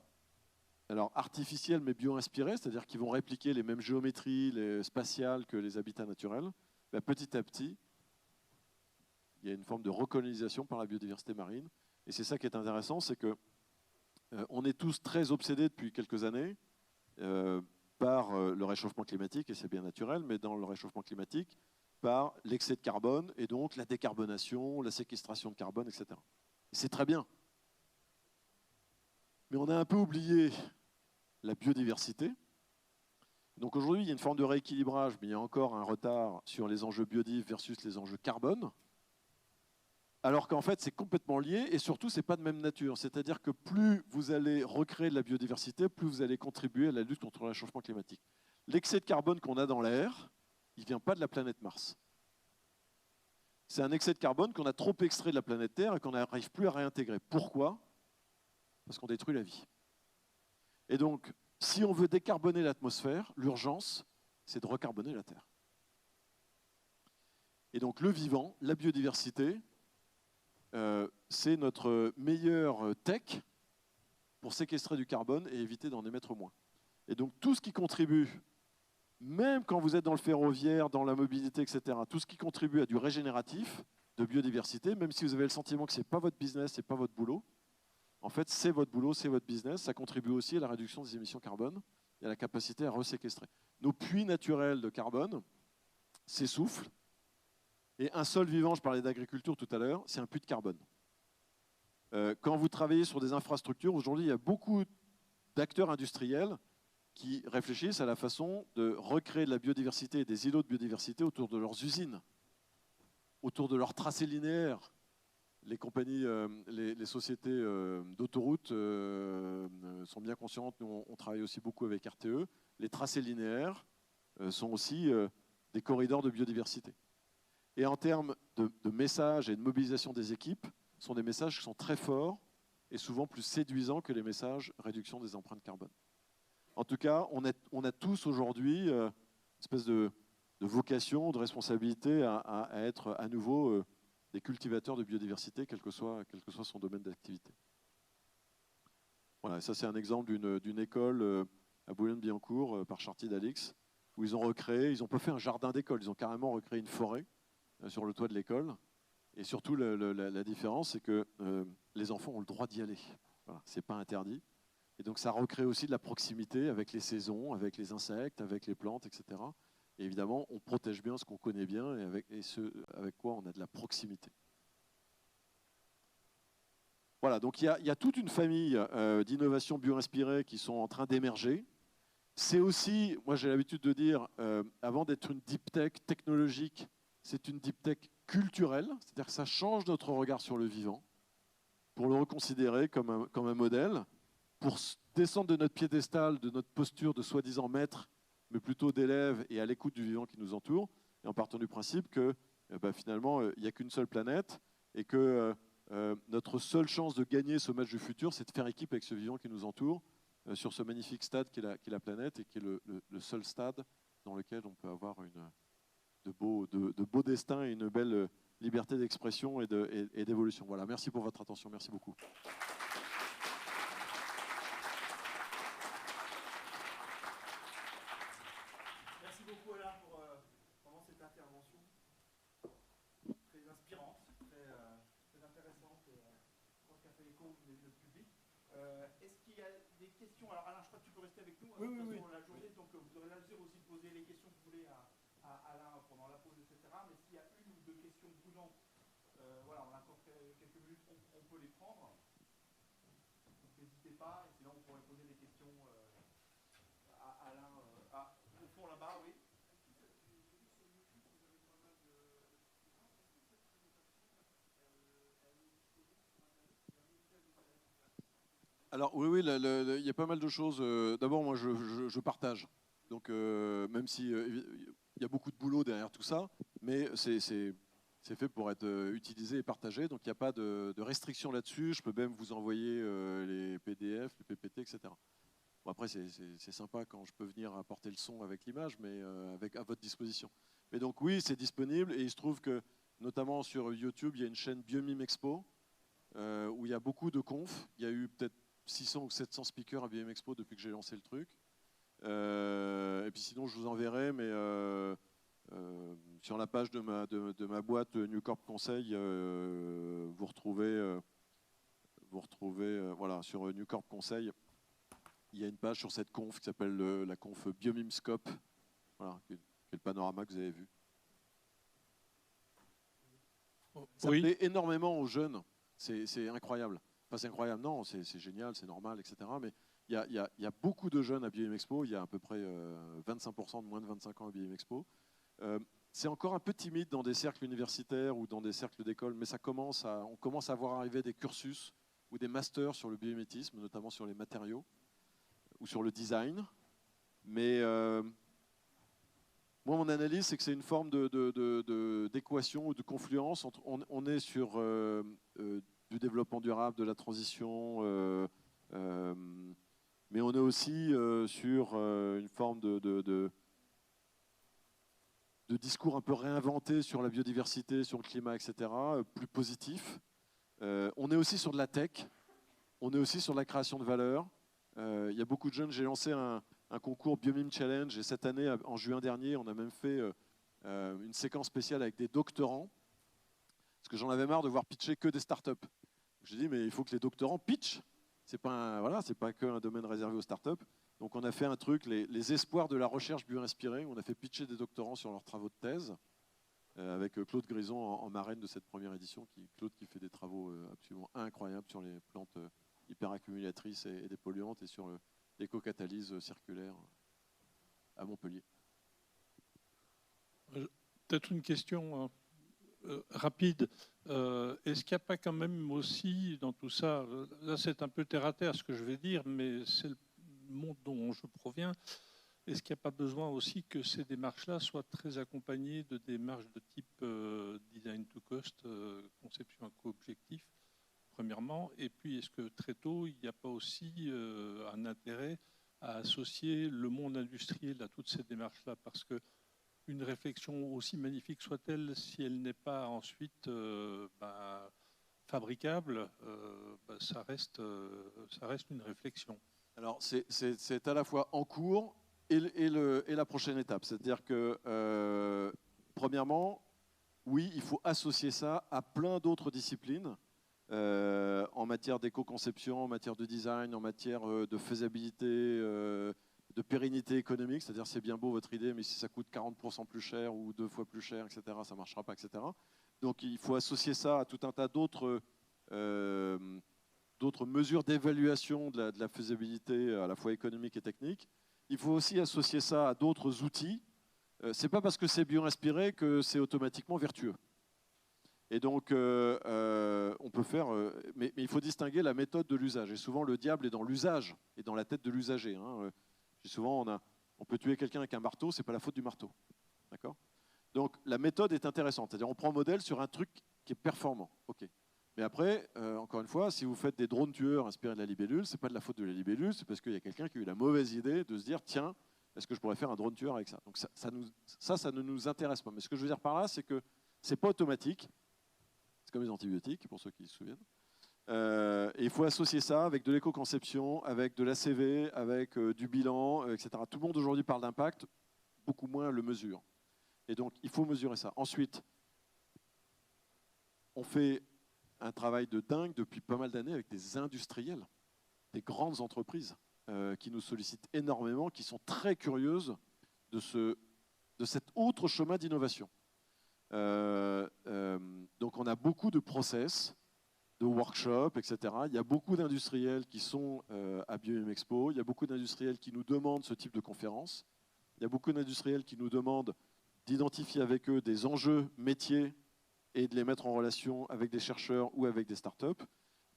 alors artificiels mais bio-inspirés, c'est-à-dire qu'ils vont répliquer les mêmes géométries spatiales que les habitats naturels, petit à petit, il y a une forme de recolonisation par la biodiversité marine. Et c'est ça qui est intéressant, c'est que on est tous très obsédés depuis quelques années par le réchauffement climatique, et c'est bien naturel, mais dans le réchauffement climatique, par l'excès de carbone, et donc la décarbonation, la séquestration de carbone, etc. Et c'est très bien. Mais on a un peu oublié la biodiversité. Donc aujourd'hui, il y a une forme de rééquilibrage, mais il y a encore un retard sur les enjeux biodiv versus les enjeux carbone. Alors qu'en fait, c'est complètement lié et surtout, ce n'est pas de même nature. C'est-à-dire que plus vous allez recréer de la biodiversité, plus vous allez contribuer à la lutte contre le réchauffement climatique. L'excès de carbone qu'on a dans l'air, il ne vient pas de la planète Mars. C'est un excès de carbone qu'on a trop extrait de la planète Terre et qu'on n'arrive plus à réintégrer. Pourquoi? Parce qu'on détruit la vie. Et donc, si on veut décarboner l'atmosphère, l'urgence, c'est de recarboner la Terre. Et donc, le vivant, la biodiversité, c'est notre meilleure tech pour séquestrer du carbone et éviter d'en émettre moins. Et donc tout ce qui contribue, même quand vous êtes dans le ferroviaire, dans la mobilité, etc., tout ce qui contribue à du régénératif, de biodiversité, même si vous avez le sentiment que ce n'est pas votre business, ce n'est pas votre boulot, en fait c'est votre boulot, c'est votre business, ça contribue aussi à la réduction des émissions carbone et à la capacité à reséquestrer. Nos puits naturels de carbone s'essoufflent. Et un sol vivant, je parlais d'agriculture tout à l'heure, c'est un puits de carbone. Quand vous travaillez sur des infrastructures, aujourd'hui, il y a beaucoup d'acteurs industriels qui réfléchissent à la façon de recréer de la biodiversité et des îlots de biodiversité autour de leurs usines, autour de leurs tracés linéaires. Les compagnies, les sociétés d'autoroutes sont bien conscientes. Nous, on travaille aussi beaucoup avec RTE. Les tracés linéaires sont aussi des corridors de biodiversité. Et en termes de messages et de mobilisation des équipes, ce sont des messages qui sont très forts et souvent plus séduisants que les messages réduction des empreintes carbone. En tout cas, on a tous aujourd'hui une espèce de vocation, de responsabilité à être à nouveau des cultivateurs de biodiversité, quel que soit son domaine d'activité. Voilà, ça c'est un exemple d'une école à Boulogne-Billancourt par Chartier d'Alix, où ils n'ont pas fait un jardin d'école, ils ont carrément recréé une forêt sur le toit de l'école. Et surtout, la différence, c'est que les enfants ont le droit d'y aller. Voilà, ce n'est pas interdit. Et donc, ça recrée aussi de la proximité avec les saisons, avec les insectes, avec les plantes, etc. Et évidemment, on protège bien ce qu'on connaît bien et ce avec quoi on a de la proximité. Voilà, donc il y a toute une famille d'innovations bio-inspirées qui sont en train d'émerger. C'est aussi, moi j'ai l'habitude de dire, avant d'être une deep tech technologique, c'est une deep tech culturelle, c'est-à-dire que ça change notre regard sur le vivant, pour le reconsidérer comme un modèle, pour descendre de notre piédestal, de notre posture de soi-disant maître, mais plutôt d'élève et à l'écoute du vivant qui nous entoure, et en partant du principe que finalement, il n'y a qu'une seule planète, et que notre seule chance de gagner ce match du futur, c'est de faire équipe avec ce vivant qui nous entoure, sur ce magnifique stade qui est la planète, et qui est le seul stade dans lequel on peut avoir de beaux destins et une belle liberté d'expression et d'évolution. Voilà, merci pour votre attention, merci beaucoup. Merci beaucoup Alain pour vraiment cette intervention très inspirante, très intéressante, et je pense qu'elle a fait écho au public. Est-ce qu'il y a des questions? Alors Alain, je crois que tu peux rester avec nous Oui. la journée, donc vous aurez l'agir aussi de poser les questions que vous voulez à Alain pendant la pause, etc. Mais s'il y a une ou deux questions brûlantes, voilà, on a encore quelques minutes, on peut les prendre. Donc n'hésitez pas, et sinon on pourrait poser des questions à Alain. Au fond là-bas, oui. Alors oui, il y a pas mal de choses. D'abord, moi, je partage. Donc, même si il y a beaucoup de boulot derrière tout ça, mais c'est fait pour être utilisé et partagé. Donc, il n'y a pas de restriction là-dessus. Je peux même vous envoyer les PDF, les PPT, etc. Bon, après, c'est sympa quand je peux venir apporter le son avec l'image, mais à votre disposition. Mais donc oui, c'est disponible, et il se trouve que, notamment sur YouTube, il y a une chaîne Biomime Expo, où il y a beaucoup de confs. Il y a eu peut-être 600 ou 700 speakers à Biomime Expo depuis que j'ai lancé le truc. Et puis sinon, je vous enverrai, mais sur la page de ma boîte New Corp Conseil, vous retrouvez voilà, sur New Corp Conseil, il y a une page sur cette conf qui s'appelle la conf Biomimscope, voilà, qui est le panorama que vous avez vu. Ça plaît énormément aux jeunes, c'est incroyable. Enfin, c'est incroyable, non, c'est génial, c'est normal, etc. Mais il y a beaucoup de jeunes à Biomime Expo, il y a à peu près 25% de moins de 25 ans à Biomime Expo. C'est encore un peu timide dans des cercles universitaires ou dans des cercles d'école, mais on commence à voir arriver des cursus ou des masters sur le biomimétisme, notamment sur les matériaux ou sur le design. Mais moi, mon analyse, c'est que c'est une forme d'équation ou de confluence. On est sur du développement durable, de la transition, mais on est aussi sur une forme de discours un peu réinventé sur la biodiversité, sur le climat, etc., plus positif. On est aussi sur de la tech, on est aussi sur de la création de valeur. Il y a beaucoup de jeunes, j'ai lancé un concours Biomime Challenge, et cette année, en juin dernier, on a même fait une séquence spéciale avec des doctorants, parce que j'en avais marre de voir pitcher que des startups. J'ai dit, mais il faut que les doctorants pitchent. C'est pas qu'un domaine réservé aux startups. Donc on a fait un truc, les espoirs de la recherche bio-inspirée. On a fait pitcher des doctorants sur leurs travaux de thèse, avec Claude Grison en marraine de cette première édition. Claude qui fait des travaux absolument incroyables sur les plantes hyperaccumulatrices et dépolluantes, et sur l'éco-catalyse circulaire à Montpellier. Peut-être une question rapide. Est-ce qu'il n'y a pas quand même aussi dans tout ça, là c'est un peu terre à terre ce que je vais dire, mais c'est le monde dont je proviens, est-ce qu'il n'y a pas besoin aussi que ces démarches-là soient très accompagnées de démarches de type design to cost, conception à co-objectif, premièrement, et puis est-ce que très tôt il n'y a pas aussi un intérêt à associer le monde industriel à toutes ces démarches-là, parce que une réflexion aussi magnifique soit-elle, si elle n'est pas ensuite fabricable, ça reste une réflexion. Alors c'est à la fois en cours et la prochaine étape. C'est-à-dire que, premièrement, oui, il faut associer ça à plein d'autres disciplines, en matière d'éco-conception, en matière de design, en matière de faisabilité, de pérennité économique, c'est-à-dire c'est bien beau votre idée, mais si ça coûte 40% plus cher ou 2 fois plus cher, etc., ça ne marchera pas, etc. Donc il faut associer ça à tout un tas d'autres mesures d'évaluation de la faisabilité à la fois économique et technique. il faut aussi associer ça à d'autres outils. C'est pas parce que c'est bio-inspiré que c'est automatiquement vertueux. Et donc, on peut faire... mais il faut distinguer la méthode de l'usage. Et souvent, le diable est dans l'usage et dans la tête de l'usager. Hein. Souvent, on peut tuer quelqu'un avec un marteau, c'est pas la faute du marteau. D'accord ? Donc, la méthode est intéressante. C'est-à-dire, on prend modèle sur un truc qui est performant. OK. Mais après, encore une fois, si vous faites des drones tueurs inspirés de la libellule, c'est pas de la faute de la libellule, c'est parce qu'il y a quelqu'un qui a eu la mauvaise idée de se dire, tiens, est-ce que je pourrais faire un drone tueur avec ça? Donc ça ne nous intéresse pas. Mais ce que je veux dire par là, c'est que c'est pas automatique. C'est comme les antibiotiques, pour ceux qui se souviennent. Et il faut associer ça avec de l'éco-conception, avec de l'ACV, avec du bilan, etc. Tout le monde aujourd'hui parle d'impact, beaucoup moins le mesure. Et donc, il faut mesurer ça. Ensuite, on fait un travail de dingue depuis pas mal d'années avec des industriels, des grandes entreprises qui nous sollicitent énormément, qui sont très curieuses de cet autre chemin d'innovation. Donc on a beaucoup de process, de workshops, etc. Il y a beaucoup d'industriels qui sont à BioM Expo, il y a beaucoup d'industriels qui nous demandent ce type de conférences, il y a beaucoup d'industriels qui nous demandent d'identifier avec eux des enjeux métiers et de les mettre en relation avec des chercheurs ou avec des startups.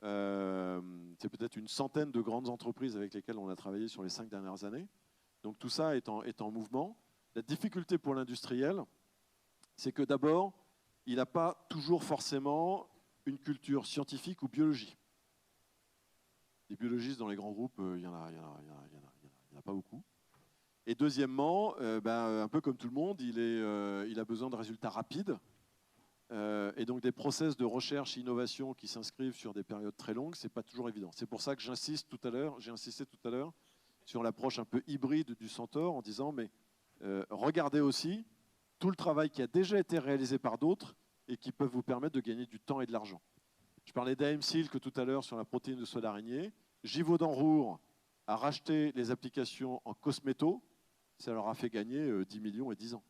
C'est peut-être une centaine de grandes entreprises avec lesquelles on a travaillé sur les 5 dernières années. Donc tout ça est en mouvement. La difficulté pour l'industriel, c'est que d'abord, il n'a pas toujours forcément une culture scientifique ou biologie. Les biologistes dans les grands groupes, il n'y en a pas beaucoup. Et deuxièmement, un peu comme tout le monde, il a besoin de résultats rapides. Et donc des process de recherche et innovation qui s'inscrivent sur des périodes très longues, ce n'est pas toujours évident. C'est pour ça que j'ai insisté tout à l'heure sur l'approche un peu hybride du Centaure en disant mais regardez aussi tout le travail qui a déjà été réalisé par d'autres et qui peuvent vous permettre de gagner du temps et de l'argent. Je parlais d'AMSilk tout à l'heure sur la protéine de soie d'araignée. Givaudan Roure a racheté les applications en cosméto, ça leur a fait gagner 10 millions et 10 ans.